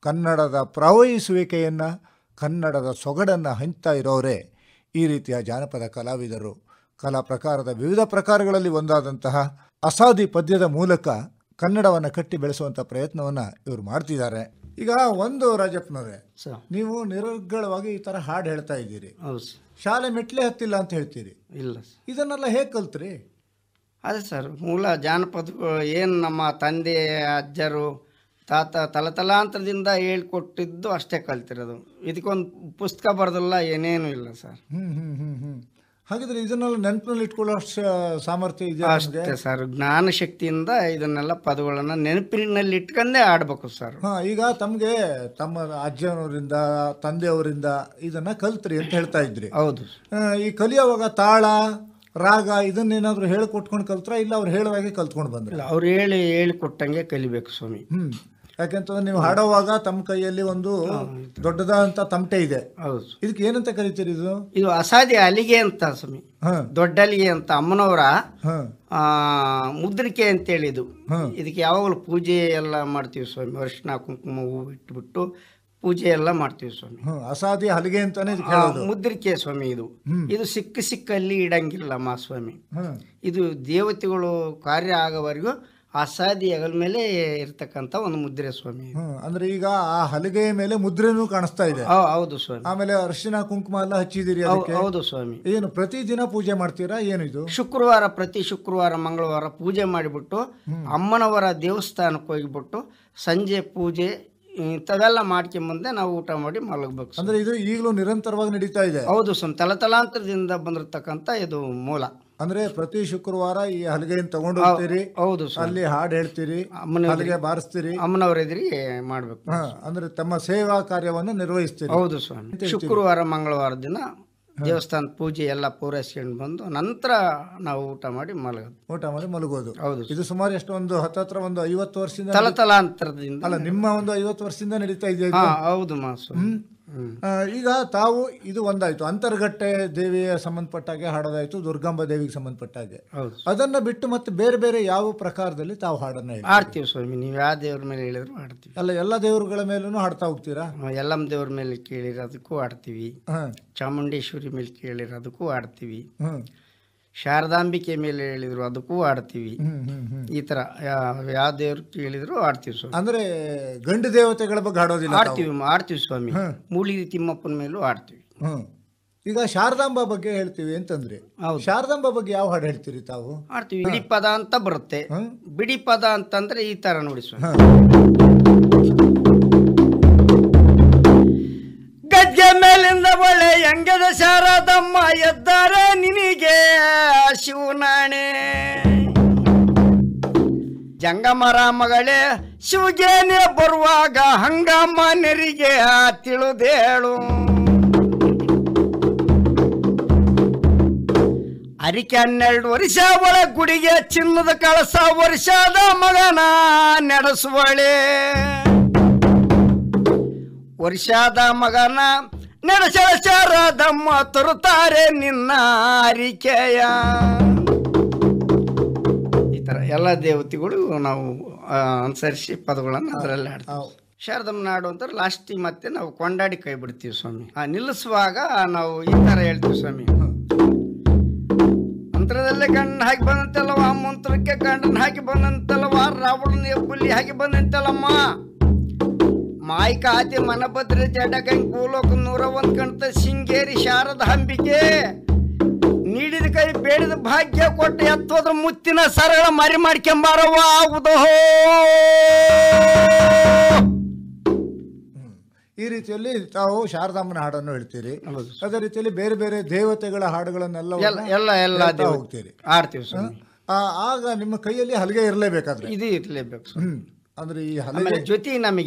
ಕನ್ನಡದ ಪ್ರವಹಿಸುವಿಕೆಯನ್ನು, ಕನ್ನಡದ ಸೊಗಡನ್ನು ಹಂಚ್ತಾ ಇರೋರೇ ಈ ರೀತಿಯ ಜಾನಪದ ಕಲಾವಿದರು. ಕಲಾ ಪ್ರಕಾರದ ವಿವಿಧ ಪ್ರಕಾರಗಳಲ್ಲಿ ಒಂದಾದಂತಹ ಅಸಾದಿ ಪದ್ಯದ ಮೂಲಕ ಕನ್ನಡವನ್ನು ಕಟ್ಟಿ ಬೆಳೆಸುವಂಥ ಪ್ರಯತ್ನವನ್ನು ಇವರು ಮಾಡ್ತಿದ್ದಾರೆ. ಈಗ ಒಂದು ರಾಜಪ್ಪನವರೇ, ನೀವು ನಿರರ್ಗಳವಾಗಿ ಈ ಥರ ಹಾಡು ಹೇಳ್ತಾ ಇದ್ದೀರಿ, ಶಾಲೆ ಮೆಟ್ಲೆ ಹತ್ತಿಲ್ಲ ಅಂತ ಹೇಳ್ತೀರಿ. ಇಲ್ಲ, ಇದನ್ನೆಲ್ಲ ಹೇಗೆ ಕಲ್ತ್ರಿ? ಅದೇ ಸರ್, ಮೂಲ ಜಾನಪದಗಳು ಏನು ನಮ್ಮ ತಂದೆ ಅಜ್ಜರು ತಾತ ತಲತಲಾಂತರದಿಂದ ಹೇಳ್ಕೊಟ್ಟಿದ್ದು ಅಷ್ಟೇ ಕಲ್ತಿರೋದು. ಇದಕ್ಕೊಂದು ಪುಸ್ತಕ ಬರೆದಿಲ್ಲ, ಏನೇನು ಇಲ್ಲ ಸರ್. ಹಾಗಿದ್ರೆ ಇದನ್ನೆಲ್ಲ ನೆನಪಿನಲ್ಲಿ ಇಟ್ಕೊಳ್ಳೋ ಸಾಮರ್ಥ್ಯ ಇದೆ ಅಷ್ಟೇ ಸರ್. ಜ್ಞಾನ ಶಕ್ತಿಯಿಂದ ಇದನ್ನೆಲ್ಲ ಪದಗಳನ್ನು ನೆನಪಿನಲ್ಲಿ ಇಟ್ಕೊಂಡೇ ಆಡ್ಬೇಕು ಸರ್. ಈಗ ತಮಗೆ ತಮ್ಮ ಅಜ್ಜನವರಿಂದ ತಂದೆಯವರಿಂದ ಇದನ್ನ ಕಲ್ತ್ರಿ ಅಂತ ಹೇಳ್ತಾ ಇದ್ರಿ. ಹೌದು. ಈ ಕಲಿಯುವಾಗ ತಾಳ ರಾಗ ಇದನ್ನೇನಾದ್ರು ಹೇಳಿಕೊಟ್ಕೊಂಡು ಕಲ್ತ್ರ, ಇಲ್ಲ ಅವ್ರು ಹೇಳುವಾಗೆ ಕಲ್ತ್ಕೊಂಡು ಬಂದ್ರೆ? ಅವ್ರು ಹೇಳಿಕೊಟ್ಟಂಗೆ ಕಲಿಬೇಕು ಸ್ವಾಮಿ. ಯಾಕೆಂತಂದ್ರೆ ನೀವು ಹಾಡುವಾಗ ತಮ್ಮ ಕೈಯಲ್ಲಿ ಒಂದು ದೊಡ್ಡದಾದಂತ ತಮಟೆ ಇದೆ. ಹೌದು. ಇದಕ್ಕೆ ಏನಂತ ಕರಿತೀರಿ? ಇದು ಅಸಾಧ್ಯ ಅಲಿಗೆ ಅಂತ ಸ್ವಾಮಿ, ದೊಡ್ಡ ಅಲಿಗೆ ಅಂತ ಅಮ್ಮನವರ ಮುದ್ರಿಕೆ ಅಂತೇಳಿ ಇದು. ಇದಕ್ಕೆ ಯಾವಾಗಲೂ ಪೂಜೆ ಎಲ್ಲ ಮಾಡ್ತೀವಿ ಸ್ವಾಮಿ. ಅರಿಶಿನ ಕುಂಕುಮ ಹೂವು ಇಟ್ಬಿಟ್ಟು ಪೂಜೆ ಎಲ್ಲ ಮಾಡ್ತೀವಿ ಸ್ವಾಮಿ. ಅಸಾಧ್ಯ ಹಲಿಗೆ ಅಂತಾನೆ ಮುದ್ರಿಕೆ ಸ್ವಾಮಿ. ಇದು ಸಿಕ್ಕಲ್ಲಿ ಇಡಂಗಿಲ್ಲ ಮಾ ಸ್ವಾಮಿ. ಇದು ದೇವತೆಗಳು ಕಾರ್ಯ ಆಗೋವರೆಗೂ ಅಸಾದಿ ಹೆಗಲ ಮೇಲೆ ಇರ್ತಕ್ಕಂಥ ಒಂದು ಮುದ್ರೆ ಸ್ವಾಮಿ. ಅಂದ್ರೆ ಈಗ ಆ ಹಲಿಗೆಯ ಮೇಲೆ ಮುದ್ರೆನೂ ಕಾಣಿಸ್ತಾ ಇದೆ. ಹೌದು ಸ್ವಾಮಿ. ಆಮೇಲೆ ಅರಿಶಿನ ಕುಂಕುಮ ಎಲ್ಲ ಹಚ್ಚಿದಿರಿ? ಹೌದು ಸ್ವಾಮಿ. ಏನು ಪ್ರತಿದಿನ ಪೂಜೆ ಮಾಡ್ತೀರಾ? ಏನಿದು? ಶುಕ್ರವಾರ, ಪ್ರತಿ ಶುಕ್ರವಾರ ಮಂಗಳವಾರ ಪೂಜೆ ಮಾಡಿಬಿಟ್ಟು ಅಮ್ಮನವರ ದೇವಸ್ಥಾನಕ್ಕೆ ಹೋಗಿಬಿಟ್ಟು ಸಂಜೆ ಪೂಜೆ ಇಂಥವೆಲ್ಲ ಮಾಡ್ಕೊಂಬಂದೆ ನಾವು ಊಟ ಮಾಡಿ ಮಲಗಬೇಕು. ಅಂದ್ರೆ ಇದು ಈಗಲೂ ನಿರಂತರವಾಗಿ ನಡೀತಾ ಇದೆ? ಹೌದು ಸ್ವಾಮಿ. ತಲತಲಾಂತರದಿಂದ ಬಂದಿರತಕ್ಕಂಥ ಇದು ಮೂಲ. ಅಂದ್ರೆ ಪ್ರತಿ ಶುಕ್ರವಾರ ಈ ಹಲಿಗೆಯನ್ನು ತಗೊಂಡು ಹೋಗ್ತೀರಿ? ಹೌದು. ಅಲ್ಲಿ ಹಾಡು ಹೇಳ್ತೀರಿ, ಹಲಿಗೆ ಬಾರಿಸ್ತೀರಿ, ಅಮ್ಮನವರ ಎದುರಿಗೆ ಮಾಡ್ಬೇಕು. ಅಂದ್ರೆ ತಮ್ಮ ಸೇವಾ ಕಾರ್ಯವನ್ನು ನಿರ್ವಹಿಸ್ತೀರಿ? ಹೌದು ಸ್ವಾಮಿ. ಶುಕ್ರವಾರ ಮಂಗಳವಾರ ದಿನ ದೇವಸ್ಥಾನ ಪೂಜೆ ಎಲ್ಲ ಪೂರೈಸ್ಕೊಂಡು ಬಂದು ನಂತರ ನಾವು ಊಟ ಮಾಡಿ ಮಲಗೋದು. ಹೌದು. ಇದು ಸುಮಾರು ಎಷ್ಟು, ಒಂದು ಹತ್ತತ್ರ ಒಂದು 50 ವರ್ಷದಿಂದ ತಲತಲಾಂತರದಿಂದ? ಅಲ್ಲ, ನಿಮ್ಮ ಒಂದು 50 ವರ್ಷದಿಂದ ನಡೀತಾ ಇದೆ. ಹೌದು ಮಾಸ್ವಾಮಿ. ಈಗ ತಾವು ಇದು ಒಂದಾಯ್ತು, ಅಂತರ್ಗಟ್ಟೆ ದೇವಿಯ ಸಂಬಂಧಪಟ್ಟಾಗೆ ಹಾಡೋದಾಯ್ತು, ದುರ್ಗಾಂಬ ದೇವಿಗೆ ಸಂಬಂಧಪಟ್ಟಾಗೆ. ಅದನ್ನ ಬಿಟ್ಟು ಮತ್ತೆ ಬೇರೆ ಬೇರೆ ಯಾವ ಪ್ರಕಾರದಲ್ಲಿ ತಾವು ಹಾಡನ್ನ ಹಾಡ್ತೀವಿ ಸ್ವಾಮಿ? ನೀವು ಯಾವ ದೇವ್ರ ಮೇಲೆ ಹೇಳಿದ್ರು ಹಾಡ್ತೀವಿ. ಅಲ್ಲ, ಎಲ್ಲ ದೇವರುಗಳ ಮೇಲೂ ಹಾಡ್ತಾ ಹೋಗ್ತೀರಾ? ಎಲ್ಲಮ್ಮ ದೇವ್ರ ಮೇಲೆ ಕೇಳಿರೋದಕ್ಕೂ ಹಾಡ್ತೀವಿ, ಚಾಮುಂಡೇಶ್ವರಿ ಮೇಲೆ ಕೇಳಿರೋದಕ್ಕೂ ಹಾಡ್ತೀವಿ, ಶಾರದಾಂಬಿಕೆ ಮೇಲೆ ಹೇಳಿದ್ರು ಅದಕ್ಕೂ ಆಡ್ತೀವಿ. ಈ ತರ ಯಾವ ದೇವ್ರು ಕೇಳಿದ್ರು ಆಡ್ತೀವಿ ಸ್ವಾಮಿ. ಅಂದ್ರೆ ಗಂಡು ದೇವತೆಗಳ ಬಗ್ಗೆ ಆಡೋದಿಲ್ಲ? ಆಡ್ತೀವಿ ಸ್ವಾಮಿ. ಮೂಲಿಗೆ ತಿಮ್ಮಪ್ಪನ ಮೇಲೂ ಆಡ್ತೀವಿ. ಈಗ ಶಾರದಾಂಬ ಬಗ್ಗೆ ಹೇಳ್ತೀವಿ ಅಂತಂದ್ರೆ, ಶಾರದಾಂಬ ಬಗ್ಗೆ ಯಾವ ಹಾಡು ಹೇಳ್ತೀರಿ ತಾವು? ಆಡ್ತೀವಿ. ಬಿಡಿ ಪದ ಅಂತ ಬರುತ್ತೆ. ಬಿಡಿ ಪದ ಅಂತಂದ್ರೆ ಈ ತರ ನೋಡಿ ಸ್ವಾಮಿ. ಗದ್ದೆ ಮೇಲಿಂದ ಒಳ್ಳೆ ಹೆಂಗದ ಶಾರದಮ್ಮ ಎದ್ದಾರೆ ನಿನಗೆ ಶಿವನಾಣೆ. ಜಂಗಮರ ಮಗಳೇ ಶಿವಗೇನೆ ಬರುವಾಗ ಹಂಗಮ್ಮ ನೆರಿಗೆ ತಿಳಿದೇಳು. ಅರಿಕೆ 12 ವರ್ಷ ಒಳ ಗುಡಿಗೆ ಚಿನ್ನದ ಕಳಸ ವರ್ಷದ ಮಗನ ನಡೆಸುವಳೆ ವರ್ಷದ ಮಗನ ನಡೆಸರದಮ್ಮ ತರುತ್ತಾರೆ ನಿನ್ನ ಅರಿಕೆಯ. ಈ ಥರ ಎಲ್ಲ ದೇವತೆಗಳು ನಾವು ಅನುಸರಿಸಿ ಪದಗಳನ್ನು ಅದರಲ್ಲಿ ಆಡ್ತೀವಿ. ಶಾರದಮ್ಮ ನಾಡು ಅಂತಾರೆ ಲಾಸ್ಟಿಗೆ ಮತ್ತೆ ನಾವು ಕೊಂಡಾಡಿ ಕೈ ಬಿಡ್ತೀವಿ ಸ್ವಾಮಿ. ನಿಲ್ಲಿಸುವಾಗ ನಾವು ಈ ಥರ ಹೇಳ್ತೀವಿ ಸ್ವಾಮಿ. ಮಂತ್ರದಲ್ಲೇ ಗಂಡ ಹಾಕಿ ಬಂದಂತಲ್ಲವ, ಮಂತ್ರಕ್ಕೆ ಗಂಡನ ಹಾಕಿ ಬಂದಂತಲ್ಲವ, ರಾವಣನ ಪುಲ್ಲಿ ಹಾಕಿ ಬಂದಂತಲ್ಲಮ್ಮ, ಮಾಯ್ಕಾತಿ ಮನಭದ್ರ ಜಡಗಂಗ್ ಭೂಲೋಕ 101 ಕಣ್ತ ಶೃಂಗೇರಿ ಶಾರದ ಅಂಬಿಕೆ ನೀಡಿದ ಕೈ ಬೇಡಿದ ಭಾಗ್ಯ ಕೊಟ್ಟು ಎತ್ತೋದ್ರ ಮುತ್ತಿನ ಸರಳ ಮರಿ ಮಾಡ್ಕೊಂಬಾರವ ಆಗುದೋ. ಈ ರೀತಿಯಲ್ಲಿ ತಾವು ಶಾರದಾಂಬನ ಹಾಡನ್ನು ಹೇಳ್ತೀರಿ. ಅದೇ ರೀತಿಯಲ್ಲಿ ಬೇರೆ ಬೇರೆ ದೇವತೆಗಳ ಹಾಡುಗಳನ್ನೆಲ್ಲ ಎಲ್ಲ ಹೋಗ್ತೀರಿ, ಆಡ್ತೀವಿ ಸ್ವಾಮಿ. ಆಗ ನಿಮ್ಮ ಕೈಯಲ್ಲಿ ಹಲಗೆ ಇರಲೇಬೇಕಾದ್ರೆ ಇದು ಇರಲೇಬೇಕು. ಅಂದ್ರೆ ಈ ಆಮೇಲೆ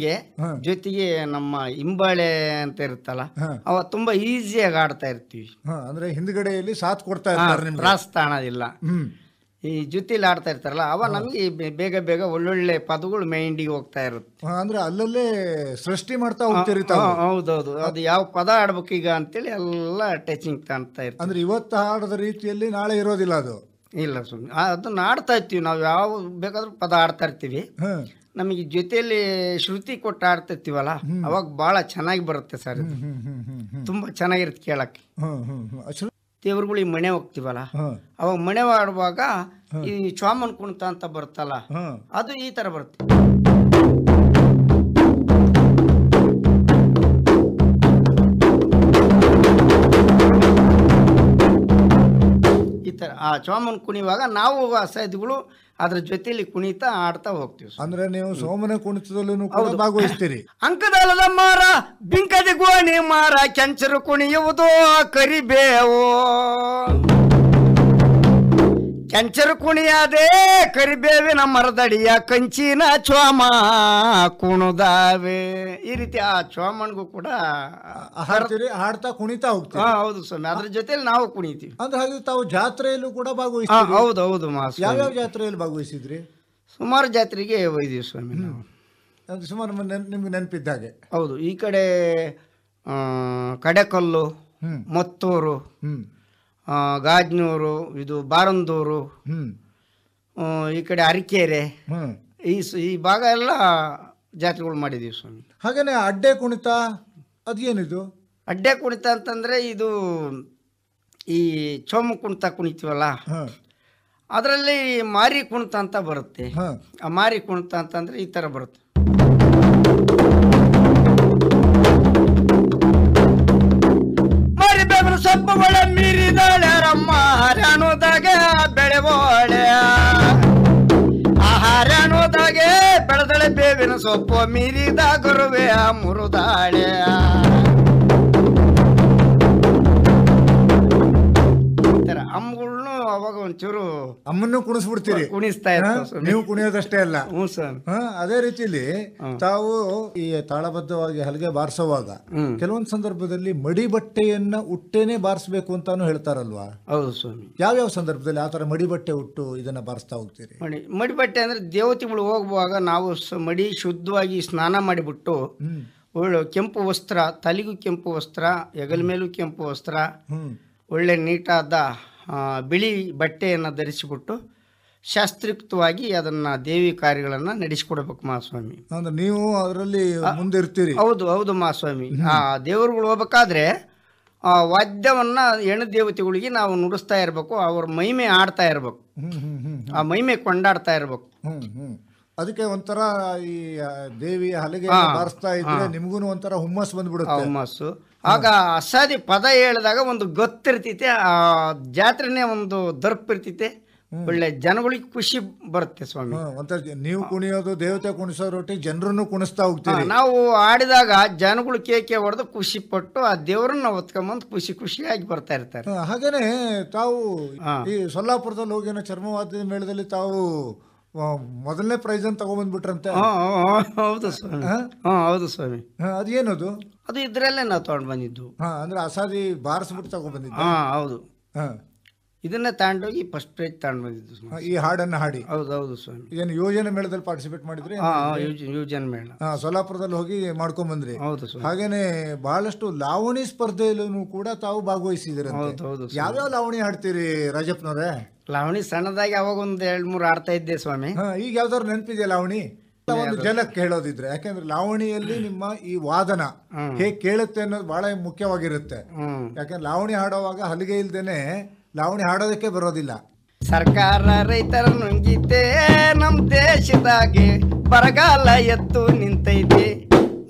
ಜೊತೆಗೆ ನಮ್ಮ ಇಂಬಾಳೆ ಅಂತ ಇರುತ್ತಲ್ಲ, ಅವ ತುಂಬಾ ಈಸಿಯಾಗಿ ಆಡ್ತಾ ಇರ್ತೀವಿ. ಅಂದ್ರೆ ಹಿಂದ್ಗಡೆಯಲ್ಲಿ ಸಾಥ್ ಕೊಡ್ತಾ ಇರ್ತಾರೆ, ತ್ರಾಸ್ ತಾಣದಿಲ್ಲ. ಈ ಜೊತೆಲಿ ಆಡ್ತಾ ಇರ್ತಾರಲ್ಲ ಅವ ನಮ್ಗೆ ಬೇಗ ಬೇಗ ಒಳ್ಳೊಳ್ಳೆ ಪದಗಳು ಮೈಂಡಿಗೆ ಹೋಗ್ತಾ ಇರುತ್ತೆ. ಅಂದ್ರೆ ಅಲ್ಲಲ್ಲೇ ಸೃಷ್ಟಿ ಮಾಡ್ತಾ ಹೋಗ್ತೀರಿ. ಹೌದೌದು, ಅದು ಯಾವ ಪದ ಆಡ್ಬೇಕು ಈಗ ಅಂತೇಳಿ ಎಲ್ಲ ಟಚಿಂಗ್ ಕಾಣ್ತಾ ಇರ್ತೀವಿ. ಅಂದ್ರೆ ಇವತ್ತು ಹಾಡದ ರೀತಿಯಲ್ಲಿ ನಾಳೆ ಇರೋದಿಲ್ಲ ಅದು. ಇಲ್ಲ ಸುಮ್ಮನೆ ಅದನ್ನ ಆಡ್ತಾ ಇರ್ತೀವಿ ನಾವು, ಯಾವ ಬೇಕಾದ್ರೂ ಪದ ಆಡ್ತಾ ಇರ್ತೀವಿ. ನಮಗೆ ಜೊತೆಯಲ್ಲಿ ಶ್ರುತಿ ಕೊಟ್ಟು ಆಡ್ತಾ ಇರ್ತೀವಲ್ಲ ಅವಾಗ ಬಹಳ ಚೆನ್ನಾಗಿ ಬರುತ್ತೆ ಸರ್. ತುಂಬಾ ಚೆನ್ನಾಗಿರುತ್ತೆ ಕೇಳಕ್ಕೆ. ದೇವ್ರುಗಳಿಗೆ ಮನೆ ಹೋಗ್ತೀವಲ್ಲ ಅವಾಗ ಮನೆ ಆಡುವಾಗ ಈ ಚ್ವಾಮನ್ ಕುಣಿತ ಅಂತ ಬರುತ್ತಲ್ಲ, ಅದು ಈ ತರ ಬರುತ್ತೆ. ಈ ತರ ಆ ಚ್ವಾಮನ್ ಕುಣಿಯುವಾಗ ನಾವು ಅಸಾಧ್ಯಗಳು ಅದ್ರ ಜೊತೆಲಿ ಕುಣಿತಾ ಆಡ್ತಾ ಹೋಗ್ತೀವಿ. ಅಂದ್ರೆ ನೀವು ಸೋಮನ ಕುಣಿತದಲ್ಲೂ ಕೂಡ ಭಾಗವಹಿಸ್ತೀರಿ. ಅಂಕದಲ್ಲದ ಮಾರ ಬಿಂಕದ ಗೋಣಿ ಮಾರ ಕೆಂಚರು ಕುಣಿಯುವುದು ಕರಿಬೇವು, ಕೆಂಚರು ಕುಣಿಯದೆ ಕರಿಬೇವಿನ ಮರದಡಿಯ ಕಂಚಿನ ಚ್ವಾಮ ಕುಣುದಾವೆ. ಈ ರೀತಿ ಆ ಚ್ವಾಮನ್ಗೂ ಕೂಡ ಹಾಡ್ತಾ ಕುಣಿತಾ ಹೋಗ್ತೀವಿ. ಹೌದು ಸ್ವಾಮಿ, ಅದ್ರ ಜೊತೆಲಿ ನಾವು ಕುಣಿತೀವಿ. ಅಂದ್ರೆ ಹಾಗೆ ತಾವು ಜಾತ್ರೆಯಲ್ಲೂ ಕೂಡ ಭಾಗವಹಿಸ್ತೀವಿ. ಹೌದೌದು ಮಾಸ. ಯಾವ್ಯಾವ ಜಾತ್ರೆಯಲ್ಲಿ ಭಾಗವಹಿಸಿದ್ರಿ? ಸುಮಾರು ಜಾತ್ರೆಗೆ ಒಯ್ದೀವಿ ಸ್ವಾಮಿ ನಾವು. ಅಂದ್ರೆ ಸುಮಾರು ನಿಮ್ಗೆ ನೆನಪಿದ್ದಾಗೆ. ಹೌದು, ಈ ಕಡೆ ಕಡೆಕಲ್ಲು, ಮತ್ತೂರು, ಗಾಜ್ನೂರು, ಇದು ಬಾರಂದೂರು, ಈ ಕಡೆ ಅರಿಕೆರೆ, ಈ ಭಾಗ ಎಲ್ಲ ಜಾತ್ರೆಗಳು ಮಾಡಿದೀವಿ ಸ್ವಾಮಿ. ಹಾಗೇನೆ ಅಡ್ಡೆ ಕುಣಿತ ಅದೇನಿದು? ಅಡ್ಡೆ ಕುಣಿತ ಅಂತಂದ್ರೆ ಇದು ಈ ಚೋಮ ಕುಣಿತ ಕುಣಿತೀವಲ್ಲ ಅದರಲ್ಲಿ ಮಾರಿ ಕುಣಿತ ಅಂತ ಬರುತ್ತೆ. ಆ ಮಾರಿ ಕುಣಿತ ಅಂತಂದ್ರೆ ಈ ತರ ಬರುತ್ತೆ. ಸೊಪ್ಪುಗಳ ಮೀರಿದಾಳೆ ರಮ್ಮ ಹರಣುದಾಗೆ ಬೆಳೆಬೋಳೆ, ಆಹಾರನುದಾಗೆ ಬೆಳೆದಳೆ ಬೇವಿನ ಸೊಪ್ಪು ಮೀರಿದ ಗುರುವೆ ಮುರುದಾಳೆ. ಅಮ್ಮಗಳ್ನು ಅವಾಗ ಒಂಚೂರು ಅಮ್ಮನ್ನು ಕುಣಿಸ್ಬಿಡ್ತೀರಿ, ಕುಣಿಸ್ತಾ ಇರ್ತಾರೆ. ನೀವು ಕುಣಿಯೋದಷ್ಟೇ ಅಲ್ಲ. ಹ್ಞೂ ಸರ್. ಅದೇ ರೀತಿಲಿ ತಾವು ಈ ತಾಳಬದ್ಧವಾಗಿ ಹಲಗೆ ಬಾರಿಸುವಾಗ ಕೆಲವೊಂದು ಸಂದರ್ಭದಲ್ಲಿ ಮಡಿ ಬಟ್ಟೆಯನ್ನ ಉಟ್ಟೇನೆ ಬಾರಿಸಬೇಕು ಅಂತಾನು ಹೇಳ್ತಾರಲ್ವಾ? ಹೌದು ಸ್ವಾಮಿ. ಯಾವ್ಯಾವ ಸಂದರ್ಭದಲ್ಲಿ ಆತರ ಮಡಿ ಬಟ್ಟೆ ಉಟ್ಟು ಇದನ್ನ ಬಾರಿಸ್ತಾ ಹೋಗ್ತೀರಿ? ಮಡಿ ಬಟ್ಟೆ ಅಂದ್ರೆ ದೇವತೆಗಳು ಹೋಗುವಾಗ ನಾವು ಮಡಿ ಶುದ್ಧವಾಗಿ ಸ್ನಾನ ಮಾಡಿಬಿಟ್ಟು ಒಳ್ಳೆ ಕೆಂಪು ವಸ್ತ್ರ, ತಲೆಗೂ ಕೆಂಪು ವಸ್ತ್ರ, ಹೆಗಲ ಮೇಲೂ ಕೆಂಪು ವಸ್ತ್ರ, ಒಳ್ಳೆ ನೀಟಾದ ಬಿಳಿ ಬಟ್ಟೆಯನ್ನು ಧರಿಸಿಬಿಟ್ಟು ಶಾಸ್ತ್ರೋಕ್ತವಾಗಿ ಅದನ್ನ ದೇವಿ ಕಾರ್ಯಗಳನ್ನ ನಡೆಸಿಕೊಡ್ಬೇಕು ಮಹಾಸ್ವಾಮಿ. ಅಂದ್ರೆ ನೀವು ಅದರಲ್ಲಿ ಮುಂದೆ ಇರ್ತೀರಿ? ಹೌದು ಹೌದು ಮಹಾಸ್ವಾಮಿ. ಆ ದೇವರುಗಳು ಹೋಗ್ಬೇಕಾದ್ರೆ ಆ ವಾದ್ಯವನ್ನ ಹೆಣ್ಣು ದೇವತೆಗಳಿಗೆ ನಾವು ನುಡಿಸ್ತಾ ಇರ್ಬೇಕು, ಅವ್ರ ಮಹಿಮೆ ಆಡ್ತಾ ಇರ್ಬೇಕು, ಆ ಮಹಿಮೆ ಕೊಂಡಾಡ್ತಾ ಇರ್ಬೇಕು. ಅದಕ್ಕೆ ಒಂಥರ ಈ ದೇವಿ ಹಲಗೆ ಬಾರಿಸ್ತಾ ಇದ್ರೆ ನಿಮ್ಗೂ ಒಂಥರ ಹುಮ್ಮಸ್ ಬಂದ್ಬಿಡುತ್ತೆ. ಹುಮ್ಮಸ್ಸು. ಆಗ ಅಸಾದಿ ಪದ ಹೇಳಿದಾಗ ಒಂದು ಗೊತ್ತಿರ್ತೈತೆ, ಆ ಜಾತ್ರೆನೇ ಒಂದು ದರ್ಪ ಇರ್ತೈತೆ, ಒಳ್ಳೆ ಜನಗಳಿಗೆ ಖುಷಿ ಬರುತ್ತೆ ಸ್ವಾಮಿ. ಒಂಥರ ನೀವು ಕುಣಿಯೋದು ದೇವತೆ ಕುಣಿಸೋರೊಟ್ಟಿಗೆ ಜನರನ್ನು ಕುಣಿಸ್ತಾ ಹೋಗ್ತೀವಿ. ನಾವು ಆಡಿದಾಗ ಜನಗಳು ಕೇಕೆ ಹೊಡೆದು ಖುಷಿ ಪಟ್ಟು ಆ ದೇವರನ್ನ ಹೊತ್ಕೊಂಬಂದು ಖುಷಿಯಾಗಿ ಬರ್ತಾ ಇರ್ತಾರೆ. ಹಾಗೇನೆ ತಾವು ಈ ಸೊಲ್ಲಾಪುರದಲ್ಲಿ ಹೋಗಿ ಚರ್ಮವಾದ್ಯದ ಮೇಳದಲ್ಲಿ ತಾವು ಮೊದಲನೇ ಪ್ರೈಸ್ ಅಂತ ತಗೊಂಡ್ಬಂದ್ಬಿಟ್ರಂತೆ. ಹೌದು ಸ್ವಾಮಿ. ಹೌದು ಸ್ವಾಮಿ. ಅದೇನದು? ಅದು ಇದ್ರಲ್ಲೇ ನಾವು ತಗೊಂಡು ಬಂದಿದ್ದು. ಅಂದ್ರೆ ಅಸಾದಿ ಬಾರಿಸ್ಬಿಟ್ಟು ತಗೊಂಡ್ಬಂದಿದ್ದು. ಹೌದು. ಇದನ್ನೇ ತಗೊಂಡೋಗಿ ಫಸ್ಟ್ ಪ್ರೈಜ್ ತಗೊಂಡು ಬಂದಿದ್ದು ಸ್ವಾಮಿ. ಈ ಹಾಡನ್ನು ಹಾಡಿ ಹೌದು ಸ್ವಾಮಿ. ಏನು ಯೋಜನೆ ಮೇಳದಲ್ಲಿ ಪಾರ್ಟಿಸಿಪೇಟ್ ಮಾಡಿದ್ರಿ? ಯುವಜನ ಮೇಳ ಸೊಲ್ಲಾಪುರದಲ್ಲಿ ಹೋಗಿ ಮಾಡ್ಕೊಂಡ್ ಬಂದ್ರಿ. ಹೌದು ಸ್ವಾಮಿ. ಹಾಗೇನೆ ಬಹಳಷ್ಟು ಲಾವಣಿ ಸ್ಪರ್ಧೆಯಲ್ಲೂ ಕೂಡ ತಾವು ಭಾಗವಹಿಸಿದಿರ. ಹೌದು ಯಾವ್ಯಾವ ಲಾವಣಿ ಹಾಡ್ತೀರಿ ರಾಜಪ್ಪನವ್ರೆ? ಲಾವಣಿ ಸಣ್ಣದಾಗಿ ಅವಾಗ ಒಂದು 2-3 ಆಡ್ತಾ ಇದ್ದೆ ಸ್ವಾಮಿ. ಈಗ ಯಾವ್ದಾದ್ರು ನೆನಪಿದೆಯಾ ಲಾವಣಿ? ಒಂದು ಜನಕ್ಕೆ ಹೇಳೋದಿದ್ರೆ, ಯಾಕೆಂದ್ರೆ ಲಾವಣಿಯಲ್ಲಿ ನಿಮ್ಮ ಈ ವಾದನ ಹೇಗೆ ಕೇಳುತ್ತೆ ಅನ್ನೋದು ಬಹಳ ಮುಖ್ಯವಾಗಿರುತ್ತೆ. ಯಾಕಂದ್ರೆ ಲಾವಣಿ ಹಾಡುವಾಗ ಹಲಿಗೆ ಇಲ್ದೇನೆ ಲಾವಣಿ ಹಾಡೋದಕ್ಕೆ ಬರೋದಿಲ್ಲ. ಸರ್ಕಾರ ರೈತರ ನುಂಗಿದ್ದೆ, ನಮ್ ದೇಶದಾಗೆ ಬರಗಾಲ ಎದ್ದು ನಿಂತೈತೆ,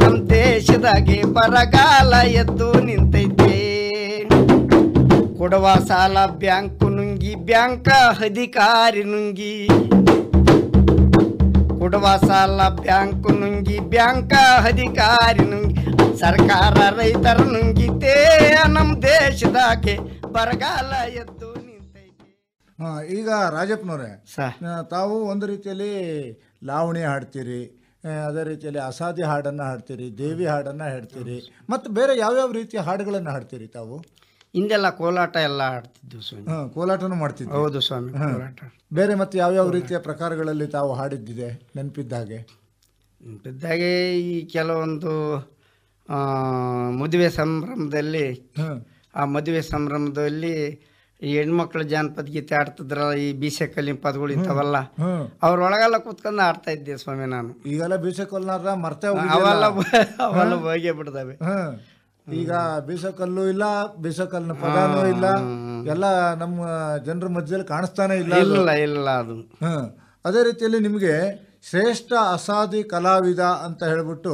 ನಮ್ ದೇಶದಾಗೆ ಬರಗಾಲ ಎದ್ದು ನಿಂತೈತೆ. ಕೊಡುವ ಸಾಲ ಬ್ಯಾಂಕು ನುಂಗಿ, ಬ್ಯಾಂಕ ಅಧಿಕಾರಿ ನುಂಗಿ, ಕೊಡುವ ಸಾಲ ಬ್ಯಾಂಕು ನುಂಗಿ, ಬ್ಯಾಂಕ ಅಧಿಕಾರಿ ನುಂಗಿ, ಸರ್ಕಾರ ರೈತರ ನುಂಗಿದ್ದೆ, ನಮ್ ದೇಶದಾಗೆ ಬರಗಾಲ ಎದ್ದು ನಿಂತೈತೆ. ಈಗ ರಾಜಪ್ಪನವ್ರೆ, ತಾವು ಒಂದು ರೀತಿಯಲ್ಲಿ ಲಾವಣಿ ಹಾಡ್ತೀರಿ, ಅದೇ ರೀತಿಯಲ್ಲಿ ಅಸಾದಿ ಹಾಡನ್ನು ಹಾಡ್ತೀರಿ, ದೇವಿ ಹಾಡನ್ನು ಹಾಡ್ತೀರಿ, ಮತ್ತು ಬೇರೆ ಯಾವ್ಯಾವ ರೀತಿಯ ಹಾಡುಗಳನ್ನು ಹಾಡ್ತೀರಿ ತಾವು? ಹಿಂದೆಲ್ಲ ಕೋಲಾಟ ಎಲ್ಲ ಆಡ್ತಿದ್ವಿ ಸ್ವಾಮಿ. ಕೋಲಾಟನೂ ಮಾಡ್ತಿದ್ವಿ. ಹೌದು ಸ್ವಾಮಿ, ಕೋಲಾಟ. ಬೇರೆ ಮತ್ತೆ ಯಾವ್ಯಾವ ರೀತಿಯ ಪ್ರಕಾರಗಳಲ್ಲಿ ತಾವು ಹಾಡಿದ್ದಿದೆ ನೆನಪಿದ್ದಾಗೆ? ನೆನಪಿದ್ದಾಗೆ ಈ ಕೆಲವೊಂದು ಮದುವೆ ಸಂಭ್ರಮದಲ್ಲಿ, ಆ ಮದುವೆ ಸಂಭ್ರಮದಲ್ಲಿ ಈ ಹೆಣ್ಮಕ್ಳು ಜಾನಪದ ಗೀತೆ ಆಡ್ತಿದ್ರಲ್ಲ, ಈ ಬೀಸೆಕಲ್ಲಿ ಪದಗಳು ಇಂಥವಲ್ಲ, ಅವ್ರೊಳಗೆಲ್ಲ ಕೂತ್ಕೊಂಡು ಆಡ್ತಾ ಇದ್ದೆ ಸ್ವಾಮಿ ನಾನು. ಈಗೆಲ್ಲ ಬೀಸೆಕಲ್ನಾರ ಮರ್ತೆ ಅವೆಲ್ಲ ಹೋಗೇ ಬಿಡ್ತವೆ. ಈಗ ಬೀಸಕಲ್ಲು ಇಲ್ಲ, ಬೀಸಕಲ್ಲಿನ ಪದಾನೂ ಇಲ್ಲ, ಎಲ್ಲ ನಮ್ಮ ಜನರ ಮಧ್ಯದಲ್ಲಿ ಕಾಣಿಸ್ತಾನೆ ಇಲ್ಲ. ಇಲ್ಲ ಅದು. ಅದೇ ರೀತಿಯಲ್ಲಿ ನಿಮಗೆ ಶ್ರೇಷ್ಠ ಅಸಾದಿ ಕಲಾವಿದ ಅಂತ ಹೇಳ್ಬಿಟ್ಟು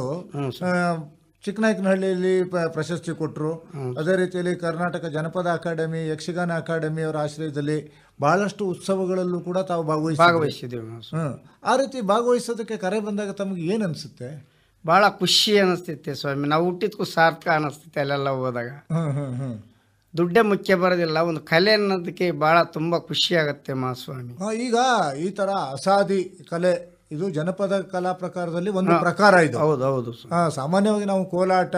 ಚಿಕ್ಕನಾಯಕನಹಳ್ಳಿಯಲ್ಲಿ ಪ್ರಶಸ್ತಿ ಕೊಟ್ಟರು. ಅದೇ ರೀತಿಯಲ್ಲಿ ಕರ್ನಾಟಕ ಜನಪದ ಅಕಾಡೆಮಿ, ಯಕ್ಷಗಾನ ಅಕಾಡೆಮಿ ಅವರ ಆಶ್ರಯದಲ್ಲಿ ಬಹಳಷ್ಟು ಉತ್ಸವಗಳಲ್ಲೂ ಕೂಡ ತಾವು ಭಾಗವಹಿಸಿದ್ದೇವೆ. ಆ ರೀತಿ ಭಾಗವಹಿಸೋದಕ್ಕೆ ಕರೆ ಬಂದಾಗ ತಮಗೆ ಏನು ಅನಿಸುತ್ತೆ? ಭಾಳ ಖುಷಿ ಅನಿಸ್ತೈತೆ ಸ್ವಾಮಿ. ನಾವು ಹುಟ್ಟಿದ್ಕೂ ಸಾರ್ಥಕ ಅನಿಸ್ತೈತೆ ಅಲ್ಲೆಲ್ಲ ಹೋದಾಗ. ದುಡ್ಡೇ ಮುಖ್ಯ ಬರೋದಿಲ್ಲ, ಒಂದು ಕಲೆ ಅನ್ನೋದಕ್ಕೆ ಭಾಳ ತುಂಬ ಖುಷಿ ಆಗುತ್ತೆ ಸ್ವಾಮಿ. ಈಗ ಈ ಥರ ಅಸಾದಿ ಕಲೆ ಇದು ಜನಪದ ಕಲಾ ಪ್ರಕಾರದಲ್ಲಿ ಒಂದು ಪ್ರಕಾರ ಇದು. ಹೌದು. ಸಾಮಾನ್ಯವಾಗಿ ನಾವು ಕೋಲಾಟ,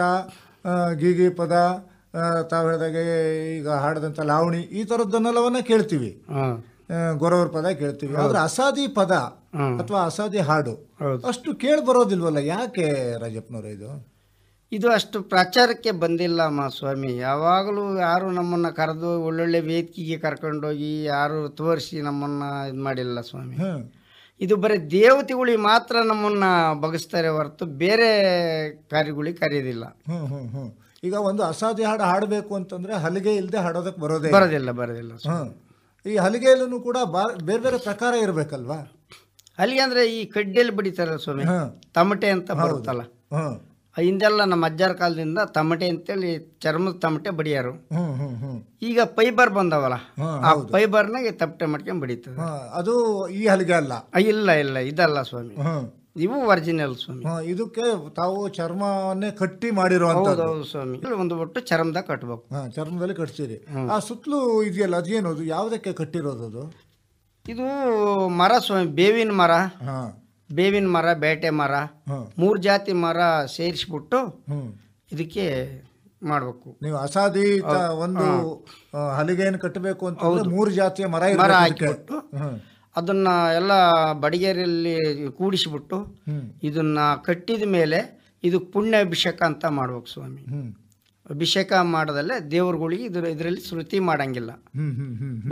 ಗೀಗಿ ಪದ, ತಾವು ಹೇಳಿದಾಗೆ ಈಗ ಹಾಡಿದಂಥ ಲಾವಣಿ, ಈ ಥರದ್ದನ್ನೆಲ್ಲವನ್ನ ಕೇಳ್ತೀವಿ, ಗೊರವರ ಪದ ಕೇಳ್ತೀವಿ. ಆದ್ರೆ ಅಸಾದಿ ಪದ ಅಥವಾ ಅಸಾದಿ ಹಾಡು ಅಷ್ಟು ಕೇಳಿ ಬರೋದಿಲ್ವಲ್ಲ, ಯಾಕೆ ರಾಜಪ್ಪನವ್ರೆ? ಇದು ಅಷ್ಟು ಪ್ರಚಾರಕ್ಕೆ ಬಂದಿಲ್ಲ ಸ್ವಾಮಿ. ಯಾವಾಗಲೂ ಯಾರು ನಮ್ಮನ್ನು ಕರೆದು ಒಳ್ಳೊಳ್ಳೆ ವೇದಿಕೆಗೆ ಕರ್ಕೊಂಡೋಗಿ ಯಾರು ತೋರಿಸಿ ನಮ್ಮನ್ನು ಇದು ಮಾಡಿಲ್ಲ ಸ್ವಾಮಿ. ಇದು ಬರೀ ದೇವತೆಗಳಿಗೆ ಮಾತ್ರ ನಮ್ಮನ್ನು ಬಗೆಸ್ತಾರೆ ಹೊರತು ಬೇರೆ ಕಾರ್ಯಗಳಿಗೆ ಕರೆಯೋದಿಲ್ಲ. ಈಗ ಒಂದು ಅಸಾದಿ ಹಾಡು ಹಾಡಬೇಕು ಅಂತಂದ್ರೆ ಹಲಿಗೆ ಇಲ್ಲದೆ ಹಾಡೋದಕ್ಕೆ ಬರೋದಿಲ್ಲ. ಈ ಹಲಿಗೆಯಲ್ಲೂ ಕೂಡ ಬೇರೆ ಬೇರೆ ಪ್ರಕಾರ ಇರಬೇಕಲ್ವಾ? ಹಲಿಗೆ ಅಂದ್ರೆ ಈ ಕಡ್ಡಿಯಲ್ಲಿ ಬಡಿತಾರಲ್ಲ ಸ್ವಾಮಿ, ತಮಟೆ ಅಂತ ಬರುತ್ತಲ್ಲ. ಹಿಂದೆಲ್ಲ ನಮ್ಮ ಅಜ್ಜಾರ ಕಾಲದಿಂದ ತಮಟೆ ಅಂತೇಳಿ ಚರ್ಮದ ತಮಟೆ ಬಡಿಯಾರು. ಈಗ ಫೈಬರ್ ಬಂದವಲ್ಲ, ಆ ಫೈಬರ್ನಾಗೆ ತಮಟೆ ಮಾಡ್ಕೊಂಡು ಬಡಿತದೆ. ಅದು ಈ ಹಲಿಗೆ ಅಲ್ಲ? ಇಲ್ಲ ಇದಲ್ಲ ಸ್ವಾಮಿ, ಇವು ಒರಿಜಿನಲ್ ಸ್ವಾಮಿ. ಇದಕ್ಕೆ ತಾವು ಚರ್ಮವನ್ನೇ ಕಟ್ಟಿ ಮಾಡಿರುವಂತದ್ದು ಸ್ವಾಮಿ. ಒಂದು ಒಟ್ಟು ಚರ್ಮದಾಗ ಕಟ್ಬೇಕು. ಚರ್ಮದಲ್ಲಿ ಕಟ್ತೀರಿ. ಆ ಸುತ್ತಲೂ ಇದೆಯಲ್ಲ, ಅದೇನದು ಯಾವುದಕ್ಕೆ ಕಟ್ಟಿರೋದು? ಅದು ಇದು ಮರ ಸ್ವಾಮಿ, ಬೇವಿನ ಮರ, ಬೇಟೆ ಮರ, 3 ಜಾತಿ ಮರ ಸೇರಿಸ್ಬಿಟ್ಟು ಇದಕ್ಕೆ ಮಾಡ್ಬೇಕು. ನೀವು ಅಸಾದಿ ಒಂದು ಹಲಿಗೆಯನ್ನು ಕಟ್ಟಬೇಕು ಅಂತ 3 ಜಾತಿಯ ಮರ ಹಾಕಿಬಿಟ್ಟು ಅದನ್ನ ಎಲ್ಲ ಬಡಿಗೆರೆಯಲ್ಲಿ ಕೂಡಿಸಿಬಿಟ್ಟು ಇದನ್ನ ಕಟ್ಟಿದ ಮೇಲೆ ಇದು ಪುಣ್ಯ ಅಭಿಷೇಕ ಅಂತ ಮಾಡ್ಬೇಕು ಸ್ವಾಮಿ. ಅಭಿಷೇಕ ಮಾಡೋದಲ್ಲೇ ದೇವ್ರುಗಳಿಗೆ ಇದರಲ್ಲಿ ಶ್ರುತಿ ಮಾಡಂಗಿಲ್ಲ,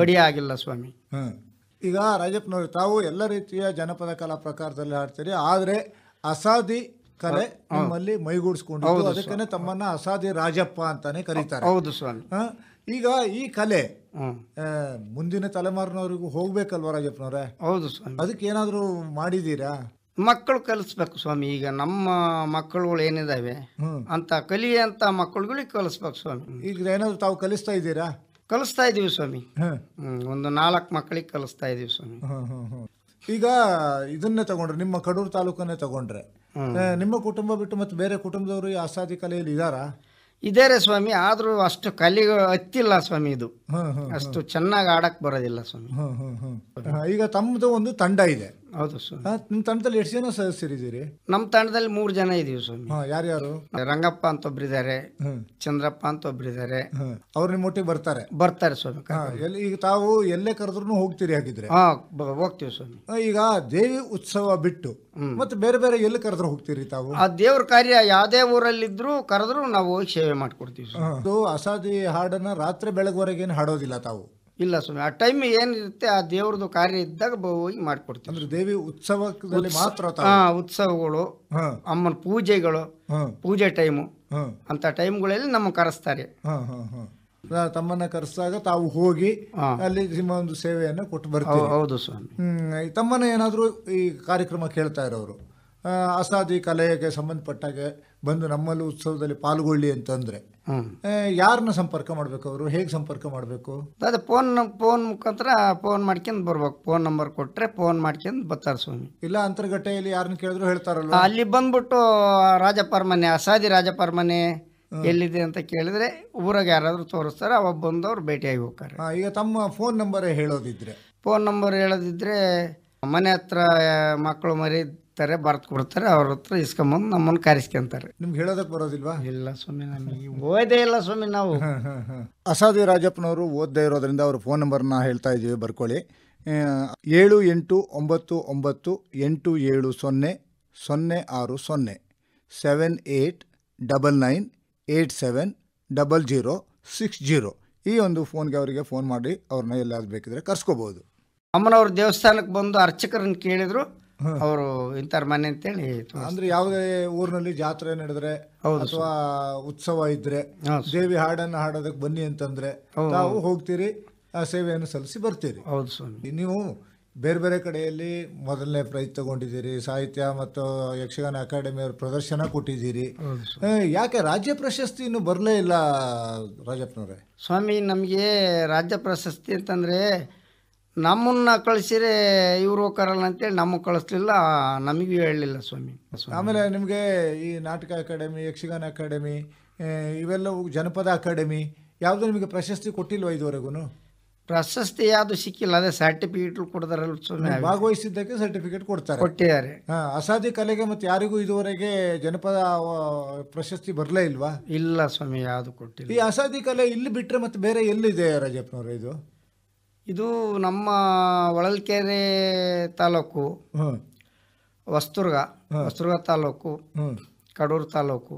ಬಡಿ ಆಗಿಲ್ಲ ಸ್ವಾಮಿ. ಈಗ ರಾಜಪ್ಪನವ್ರು, ತಾವು ಎಲ್ಲ ರೀತಿಯ ಜನಪದ ಕಲಾ ಪ್ರಕಾರದಲ್ಲಿ ಹಾಡ್ತೀರಿ, ಆದ್ರೆ ಅಸಾದಿ ಕಲೆ ನಿಮ್ಮಲ್ಲಿ ಮೈಗೂಡಿಸ್ಕೊಂಡು ಅದಕ್ಕೆ ತಮ್ಮನ್ನ ಅಸಾದಿ ರಾಜಪ್ಪ ಅಂತಾನೆ ಕರೀತಾರೆ. ಹೌದು ಸ್ವಾಮಿ. ಈಗ ಈ ಕಲೆ ಮುಂದಿನ ತಲೆಮಾರಿನವರಿಗೂ ಹೋಗ್ಬೇಕಲ್ವ ರಾಜಪ್ಪನವ್ರೆ? ಹೌದು ಸ್ವಾಮಿ. ಅದಕ್ಕೆ ಏನಾದ್ರು ಮಾಡಿದೀರಾ? ಮಕ್ಕಳು ಕಲಿಸ್ಬೇಕು ಸ್ವಾಮಿ. ಈಗ ನಮ್ಮ ಮಕ್ಕಳುಗಳು ಏನಿದಾವೆ ಅಂತ ಕಲಿಯಂತ ಮಕ್ಕಳುಗಳಿಗೆ ಕಲಿಸ್ಬೇಕು ಸ್ವಾಮಿ. ಈಗ ಏನಾದ್ರು ತಾವು ಕಲಿಸ್ತಾ ಇದ್ದೀರಾ? ಕಲಿಸ್ತಾ ಇದೀವಿ ಸ್ವಾಮಿ. ಒಂದು 4 ಮಕ್ಕಳಿಗೆ ಕಲಿಸ್ತಾ ಇದೀವಿ ಸ್ವಾಮಿ. ಈಗ ಇದನ್ನೇ ತಗೊಂಡ್ರೆ, ನಿಮ್ಮ ಕಡೂರು ತಾಲೂಕನ್ನೇ ತಗೊಂಡ್ರೆ, ನಿಮ್ಮ ಕುಟುಂಬ ಬಿಟ್ಟು ಮತ್ತೆ ಬೇರೆ ಕುಟುಂಬದವರು ಈ ಅಸಾದಿ ಕಲೆಯಲ್ಲಿ ಇದ್ದಾರಾ? ಇದಾರೆ ಸ್ವಾಮಿ, ಆದ್ರೂ ಅಷ್ಟು ಕಲೆ ಹತ್ತಿಲ್ಲ ಸ್ವಾಮಿ. ಇದು ಅಷ್ಟು ಚೆನ್ನಾಗಿ ಆಡಕ್ ಬರೋದಿಲ್ಲ ಸ್ವಾಮಿ. ಈಗ ತಮ್ಮದು ಒಂದು ತಂಡ ಇದೆ. ಹೌದು ಸ್ವಾಮಿ. ನಿಮ್ಮ ತಂಡದಲ್ಲಿ ಎಷ್ಟು ಜನ ಸದಸ್ಯರಿದ್ದೀರಿ? ನಮ್ಮ ತಂಡದಲ್ಲಿ 3 ಜನ ಇದೀವಿ ಸ್ವಾಮಿ. ಯಾರ್ಯಾರು? ರಂಗಪ್ಪ ಅಂತ ಒಬ್ರಿದ್ದಾರೆ, ಚಂದ್ರಪ್ಪ ಅಂತ ಒಬ್ರಿದ್ದಾರೆ. ಅವ್ರು ನಿಮ್ಮ ಒಟ್ಟಿಗೆ ಬರ್ತಾರೆ ಸ್ವಾಮಿ. ಈಗ ತಾವು ಎಲ್ಲೇ ಕರೆದ್ರು ಹೋಗ್ತೀರಿ ಹಾಗಿದ್ರೆ? ಹೋಗ್ತೀವಿ ಸ್ವಾಮಿ. ಈಗ ದೇವಿ ಉತ್ಸವ ಬಿಟ್ಟು ಮತ್ತೆ ಬೇರೆ ಬೇರೆ ಎಲ್ಲಿ ಕರೆದ್ರು ಹೋಗ್ತೀರಿ ತಾವು? ಆ ದೇವ್ರ ಕಾರ್ಯ ಯಾವ್ದೇ ಊರಲ್ಲಿದ್ರು ಕರೆದ್ರು ನಾವು ಹೋಗಿ ಸೇವೆ ಮಾಡ್ಕೊಡ್ತೀವಿ ಸ್ವಾಮಿ. ಅಸಾದಿ ಹಾಡನ್ನ ರಾತ್ರಿ ಬೆಳಗ್ವರೆಗೇನು ಹಾಡೋದಿಲ್ಲ ತಾವು? ಇಲ್ಲ ಸ್ವಾಮಿ, ಆ ಟೈಮ್ ಏನಿರುತ್ತೆ ಆ ದೇವ್ರದ್ದು ಕಾರ್ಯ ಇದ್ದಾಗ ಹೋಗಿ ಮಾಡ್ಕೊಡ್ತೀವಿ. ಅಂದ್ರೆ ದೇವಿ ಉತ್ಸವದಲ್ಲಿ ಮಾತ್ರ? ಉತ್ಸವಗಳು, ಅಮ್ಮನ ಪೂಜೆಗಳು, ಪೂಜೆ ಟೈಮು ಅಂತ ಟೈಮ್ಗಳಲ್ಲಿ ನಮಗೆ ಕರೆಸ್ತಾರೆ. ತಮ್ಮನ್ನ ಕರೆಸಿದಾಗ ತಾವು ಹೋಗಿ ಅಲ್ಲಿ ನಿಮ್ಮ ಒಂದು ಸೇವೆಯನ್ನು ಕೊಟ್ಟು ಬರ್ತೀವಿ. ಹೌದು ಸ್ವಾಮಿ. ತಮ್ಮನ್ನ ಏನಾದರೂ ಈ ಕಾರ್ಯಕ್ರಮ ಕೇಳ್ತಾ ಇರೋರು ಅಸಾದಿ ಕಲೆಗೆ ಸಂಬಂಧಪಟ್ಟಾಗೆ ಬಂದು ನಮ್ಮಲ್ಲಿ ಉತ್ಸವದಲ್ಲಿ ಪಾಲ್ಗೊಳ್ಳಿ ಅಂತಂದ್ರೆ ಯಾರನ್ನ ಸಂಪರ್ಕ ಮಾಡ್ಬೇಕು? ಅವರು ಹೇಗೆ ಸಂಪರ್ಕ ಮಾಡಬೇಕು? ಅದೇ ಫೋನ್ ಮುಖಾಂತರ ಫೋನ್ ಮಾಡ್ಕೊಂಡು ಬರ್ಬೇಕು. ಫೋನ್ ನಂಬರ್ ಕೊಟ್ರೆ ಫೋನ್ ಮಾಡ್ಕೊಂಡು ಬರ್ತಾರೆ ಸ್ವಾಮಿ. ಇಲ್ಲ ಅಂತರ್ಗಟ್ಟೆಯಲ್ಲಿ ಯಾರನ್ನ ಕೇಳಿದ್ರು ಹೇಳ್ತಾರಲ್ಲ? ಅಲ್ಲಿ ಬಂದ್ಬಿಟ್ಟು ರಾಜಪರಮನೆ, ಅಸಾದಿ ರಾಜಪರಮನೆ ಎಲ್ಲಿದೆ ಅಂತ ಕೇಳಿದ್ರೆ ಊರಾಗ ಯಾರಾದ್ರೂ ತೋರಿಸ್ತಾರೆ, ಅವಾಗ ಬಂದವ್ರು ಭೇಟಿಯಾಗಿ ಹೋಗ್ತಾರೆ. ಈಗ ತಮ್ಮ ಫೋನ್ ನಂಬರ್ ಹೇಳೋದಿದ್ರೆ? ಫೋನ್ ನಂಬರ್ ಹೇಳೋದಿದ್ರೆ ಮನೆ ಹತ್ರ ಮಕ್ಕಳು ಮರಿತಾರೆ, ಬರ್ತ್ ಕೊಡ್ತಾರೆ, ಅವ್ರ ಹತ್ರ ಇಸ್ಕೊಂಬಂದು ನಮ್ಮನ್ನು ಕರೆಸ್ಕೊಂತಾರೆ. ನಿಮ್ಗೆ ಹೇಳೋದಕ್ಕೆ ಬರೋದಿಲ್ವಾ? ಇಲ್ಲ ಸ್ವಾಮಿ, ನಮಗೆ ಓದೇ ಇಲ್ಲ ಸ್ವಾಮಿ ನಾವು. ಅಸಾದಿ ರಾಜಪ್ಪನವರು ಓದದೇ ಇರೋದ್ರಿಂದ ಅವ್ರ ಫೋನ್ ನಂಬರ್ನ ಹೇಳ್ತಾ ಇದ್ದೀವಿ, ಬರ್ಕೊಳ್ಳಿ. 7898700600 7899870060 ಈ ಒಂದು ಫೋನ್ಗೆ ಅವರಿಗೆ ಫೋನ್ ಮಾಡಿ ಅವ್ರನ್ನ ಎಲ್ಲಾದ್ರು ಬೇಕಿದ್ರೆ ಕರ್ಸ್ಕೋಬಹುದು. ಅಮ್ಮನವ್ರ ದೇವಸ್ಥಾನಕ್ಕೆ ಬಂದು ಅರ್ಚಕರನ್ನ ಕೇಳಿದ್ರು ಅವರು ಇಂಥವ್ರ ಮನೆ ಅಂತೇಳಿ. ಅಂದ್ರೆ ಯಾವುದೇ ಊರಿನಲ್ಲಿ ಜಾತ್ರೆ ನಡೆದ್ರೆ ಅಥವಾ ಉತ್ಸವ ಇದ್ರೆ ದೇವಿ ಹಾಡನ್ನು ಹಾಡೋದಕ್ಕೆ ಬನ್ನಿ ಅಂತಂದ್ರೆ ತಾವು ಹೋಗ್ತೀರಿ, ಆ ಸೇವೆಯನ್ನು ಸಲ್ಲಿಸಿ ಬರ್ತೀರಿ. ಹೌದು ಸ್ವಾಮಿ. ನೀವು ಬೇರೆ ಬೇರೆ ಕಡೆಯಲ್ಲಿ ಮೊದಲನೇ ಪ್ರೈಸ್ ತಗೊಂಡಿದ್ದೀರಿ, ಸಾಹಿತ್ಯ ಮತ್ತು ಯಕ್ಷಗಾನ ಅಕಾಡೆಮಿಯವ್ರ ಪ್ರದರ್ಶನ ಕೊಟ್ಟಿದ್ದೀರಿ. ಯಾಕೆ ರಾಜ್ಯ ಪ್ರಶಸ್ತಿ ಇನ್ನೂ ಬರಲೇ ಇಲ್ಲ ರಾಜಪ್ಪನವ್ರೆ? ಸ್ವಾಮಿ, ನಮಗೆ ರಾಜ್ಯ ಪ್ರಶಸ್ತಿ ಅಂತಂದರೆ ನಮ್ಮನ್ನ ಕಳಿಸಿರೆ ಇವರು ಕರಲ್ಲ ಅಂತೇಳಿ ನಮಗೆ ಕಳಿಸ್ಲಿಲ್ಲ, ನಮಗೂ ಹೇಳಲಿಲ್ಲ ಸ್ವಾಮಿ. ಆಮೇಲೆ ನಿಮಗೆ ಈ ನಾಟಕ ಅಕಾಡೆಮಿ, ಯಕ್ಷಗಾನ ಅಕಾಡೆಮಿ, ಇವೆಲ್ಲವೂ ಜನಪದ ಅಕಾಡೆಮಿ ಯಾವುದು ನಿಮಗೆ ಪ್ರಶಸ್ತಿ ಕೊಟ್ಟಿಲ್ವ ಇದುವರೆಗೂ? ಪ್ರಶಸ್ತಿ ಯಾವುದು ಸಿಕ್ಕಿಲ್ಲ, ಅದೇ ಸರ್ಟಿಫಿಕೇಟ್ ಕೊಡ್ತಾರಲ್ಲ ಸ್ವಾಮಿ. ಭಾಗವಹಿಸಿದ್ದಕ್ಕೆ ಸರ್ಟಿಫಿಕೇಟ್ ಕೊಟ್ಟಿದ್ದಾರೆ. ಅಸಾದಿ ಕಲೆಗೆ ಮತ್ತೆ ಯಾರಿಗೂ ಇದುವರೆಗೆ ಜನಪದ ಪ್ರಶಸ್ತಿ ಬರಲೇ ಇಲ್ವಾ? ಇಲ್ಲ ಸ್ವಾಮಿ, ಯಾವುದು ಕೊಟ್ಟಿಲ್ಲ. ಈ ಅಸಾದಿ ಕಲೆ ಇಲ್ಲಿ ಬಿಟ್ಟರೆ ಮತ್ತೆ ಬೇರೆ ಎಲ್ಲಿದೆ ರಾಜಪ್ಪನವ್ರೆ? ಇದು ನಮ್ಮ ಹೊಳಲ್ಕೆರೆ ತಾಲೂಕು, ಹೊಸದುರ್ಗ ತಾಲೂಕು, ಕಡೂರು ತಾಲೂಕು,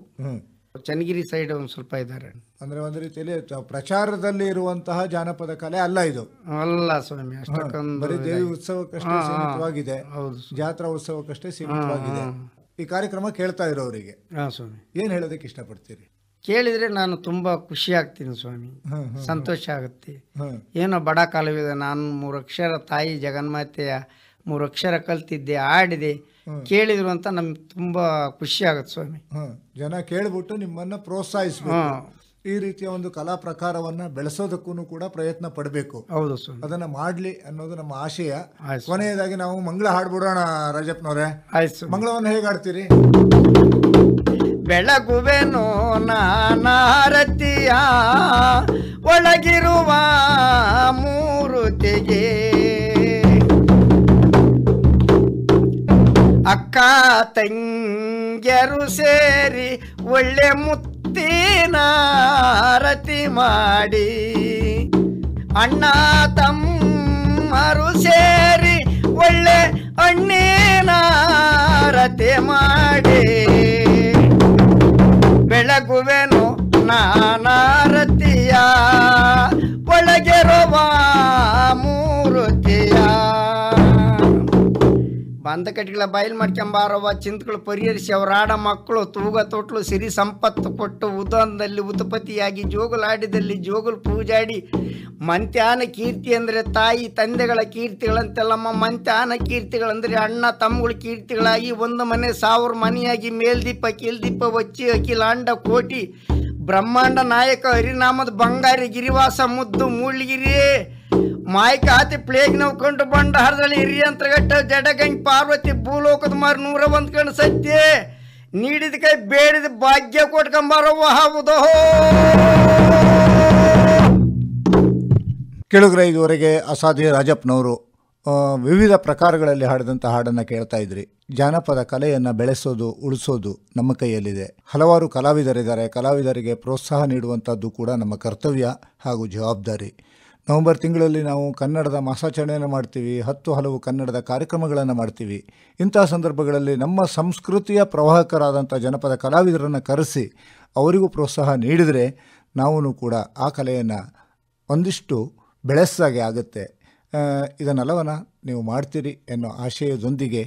ಚನ್ನಗಿರಿ ಸೈಡ್ ಒಂದು ಸ್ವಲ್ಪ ಇದ್ದಾರೆ. ಅಂದ್ರೆ ಒಂದು ರೀತಿಯಲ್ಲಿ ಪ್ರಚಾರದಲ್ಲಿ ಇರುವಂತಹ ಜಾನಪದ ಕಲೆ ಅಲ್ಲ ಇದು? ಅಲ್ಲ ಸ್ವಾಮಿ, ಅಷ್ಟಕ್ಕೊಂದು ಬರೀ ದೇವಿ ಉತ್ಸವಕ್ಕಷ್ಟೇ ಸೀಮಿತವಾಗಿದೆ, ಜಾತ್ರಾ ಉತ್ಸವಕ್ಕಷ್ಟೇ ಸೀಮಿತವಾಗಿದೆ. ಈ ಕಾರ್ಯಕ್ರಮ ಕೇಳ್ತಾ ಇರೋರಿಗೆ ಏನ್ ಹೇಳೋದಕ್ಕೆ ಇಷ್ಟಪಡ್ತೀರಿ? ಕೇಳಿದ್ರೆ ನಾನು ತುಂಬಾ ಖುಷಿ ಆಗ್ತೀನಿ ಸ್ವಾಮಿ, ಸಂತೋಷ ಆಗುತ್ತೆ. ಏನೋ ಬಡ ಕಾಲವಿದೆ, ನಾನು 3 ಅಕ್ಷರ ತಾಯಿ ಜಗನ್ಮಾತೆಯ 3 ಅಕ್ಷರ ಕಲ್ತಿದ್ದೆ, ಆಡಿದೆ, ಕೇಳಿದ್ರು ಅಂತ ನಮ್ಗೆ ತುಂಬಾ ಖುಷಿ ಆಗುತ್ತೆ ಸ್ವಾಮಿ. ಜನ ಕೇಳ್ಬಿಟ್ಟು ನಿಮ್ಮನ್ನ ಪ್ರೋತ್ಸಾಹಿಸಬೇಕು, ಈ ರೀತಿಯ ಒಂದು ಕಲಾ ಪ್ರಕಾರವನ್ನ ಬೆಳೆಸೋದಕ್ಕೂ ಕೂಡ ಪ್ರಯತ್ನ ಪಡಬೇಕು. ಹೌದು ಸ್ವಾಮಿ, ಅದನ್ನ ಮಾಡ್ಲಿ ಅನ್ನೋದು ನಮ್ಮ ಆಶಯ. ಕೊನೆಯದಾಗಿ ನಾವು ಮಂಗಳ ಹಾಡ್ಬಿಡೋಣ ರಾಜಪ್ಪನವ್ರೆ. ಆಯ್ತು. ಮಂಗಳವನ್ನು ಹೇಗೆ ಹಾಡ್ತೀರಿ? ಬೆಳಗುವೆನು ನಾನಾರತಿಯ ಒಳಗಿರುವ ಮೂರುತಿಗೆ, ಅಕ್ಕ ತಂಗ್ಯರು ಸೇರಿ ಒಳ್ಳೆ ಮುತ್ತಿನ ಆರತಿ ಮಾಡಿ, ಅಣ್ಣ ತಮ್ಮರು ಸೇರಿ ಒಳ್ಳೆ ಹಣ್ಣಿನ ಆರತಿ ಮಾಡಿ, ಬೆಳಗುವೆನು ನಾನಾರತಿಯ ಒಳಗಿರುವ ಮೂರುತಿಯ. ಬಂದ ಕಟ್ಟಿಗಳ ಬಯಲು ಮಾಡ್ಕೊಂಬಾರವ ಚಿಂತಗಳು ಪರಿಹರಿಸಿ ಅವರಾಡ ಮಕ್ಕಳು ತೂಗ ತೊಟ್ಲು ಸಿರಿ ಸಂಪತ್ತು ಕೊಟ್ಟು ಉದನದಲ್ಲಿ ಉತ್ಪತ್ತಿಯಾಗಿ ಜೋಗುಲಾಡಿದಲ್ಲಿ ಜೋಗುಲು ಪೂಜಾಡಿ, ಮಂತ್ಯಾನ ಕೀರ್ತಿ ಅಂದರೆ ತಾಯಿ ತಂದೆಗಳ ಕೀರ್ತಿಗಳಂತೆಲ್ಲಮ್ಮ, ಮಂತ್ಯಾನ ಕೀರ್ತಿಗಳಂದರೆ ಅಣ್ಣ ತಮ್ಮಗಳ ಕೀರ್ತಿಗಳಾಗಿ ಒಂದು ಮನೆ 1000 ಮನೆಯಾಗಿ, ಮೇಲ್ದೀಪ ಕೀಲ್ದೀಪ ವಚ್ಚಿ ಅಖಿಲಾಂಡ ಕೋಟಿ ಬ್ರಹ್ಮಾಂಡ ನಾಯಕ ಹರಿನಾಮದ ಬಂಗಾರಿ ಗಿರಿವಾಸ ಮುದ್ದು ಮೂಳ್ಗಿರಿ ಮಾಯ್ಕಾತಿ ಪ್ಲೇಗ್ ನಾವು ಕಂಡು ಬಂಡ ಹರದಳಿ ಹಿರಿಯಂತ್ರಗಟ್ಟ ಜಡಗಂಗ್ ಪಾರ್ವತಿ ಭೂಲೋಕದ ಮಾರು 101 ಕಣ್ಣು ಸತ್ಯ ನೀಡಿದ ಕೈ ಬೇಡಿದ ಭಾಗ್ಯ ಕೊಟ್ಕೊಂಬಾರವ. ಹೌದೋ ಕೇಳುಗರೆ, ಇದುವರೆಗೆ ಅಸಾದಿ ರಾಜಪ್ಪನವರು ವಿವಿಧ ಪ್ರಕಾರಗಳಲ್ಲಿ ಹಾಡಿದಂಥ ಹಾಡನ್ನು ಕೇಳ್ತಾ ಇದ್ರಿ. ಜಾನಪದ ಕಲೆಯನ್ನು ಬೆಳೆಸೋದು, ಉಳಿಸೋದು ನಮ್ಮ ಕೈಯಲ್ಲಿದೆ. ಹಲವಾರು ಕಲಾವಿದರಿದ್ದಾರೆ. ಕಲಾವಿದರಿಗೆ ಪ್ರೋತ್ಸಾಹ ನೀಡುವಂಥದ್ದು ಕೂಡ ನಮ್ಮ ಕರ್ತವ್ಯ ಹಾಗೂ ಜವಾಬ್ದಾರಿ. ನವೆಂಬರ್ ತಿಂಗಳಲ್ಲಿ ನಾವು ಕನ್ನಡದ ಮಾಸಾಚರಣೆಯನ್ನು ಮಾಡ್ತೀವಿ. 10 ಹಲವು ಕನ್ನಡದ ಕಾರ್ಯಕ್ರಮಗಳನ್ನು ಮಾಡ್ತೀವಿ. ಇಂಥ ಸಂದರ್ಭಗಳಲ್ಲಿ ನಮ್ಮ ಸಂಸ್ಕೃತಿಯ ಪ್ರವಾಹಕರಾದಂಥ ಜನಪದ ಕಲಾವಿದರನ್ನು ಕರೆಸಿ ಅವರಿಗೂ ಪ್ರೋತ್ಸಾಹ ನೀಡಿದರೆ ನಾವು ಕೂಡ ಆ ಕಲೆಯನ್ನು ಒಂದಿಷ್ಟು ಬೆಳೆಸಾಗೆ ಆಗುತ್ತೆ. ಇದನ್ನೆಲ್ಲವನ್ನು ನೀವು ಮಾಡ್ತೀರಿ ಎನ್ನೋ ಆಶಯದೊಂದಿಗೆ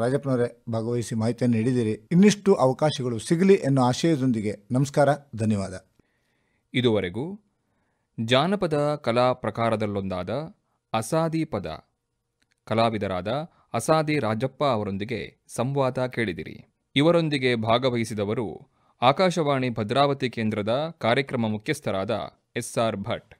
ರಾಜಪ್ಪನವರೇ ಭಾಗವಹಿಸಿ ಮಾಹಿತಿಯನ್ನು ನೀಡಿದಿರಿ. ಇನ್ನಿಷ್ಟು ಅವಕಾಶಗಳು ಸಿಗಲಿ ಎನ್ನೋ ಆಶಯದೊಂದಿಗೆ ನಮಸ್ಕಾರ, ಧನ್ಯವಾದ. ಇದುವರೆಗೂ ಜಾನಪದ ಕಲಾ ಪ್ರಕಾರದಲ್ಲೊಂದಾದ ಅಸಾದಿ ಪದ ಕಲಾವಿದರಾದ ಅಸಾದಿ ರಾಜಪ್ಪ ಅವರೊಂದಿಗೆ ಸಂವಾದ ಕೇಳಿದಿರಿ. ಇವರೊಂದಿಗೆ ಭಾಗವಹಿಸಿದವರು ಆಕಾಶವಾಣಿ ಭದ್ರಾವತಿ ಕೇಂದ್ರದ ಕಾರ್ಯಕ್ರಮ ಮುಖ್ಯಸ್ಥರಾದ SR ಭಟ್.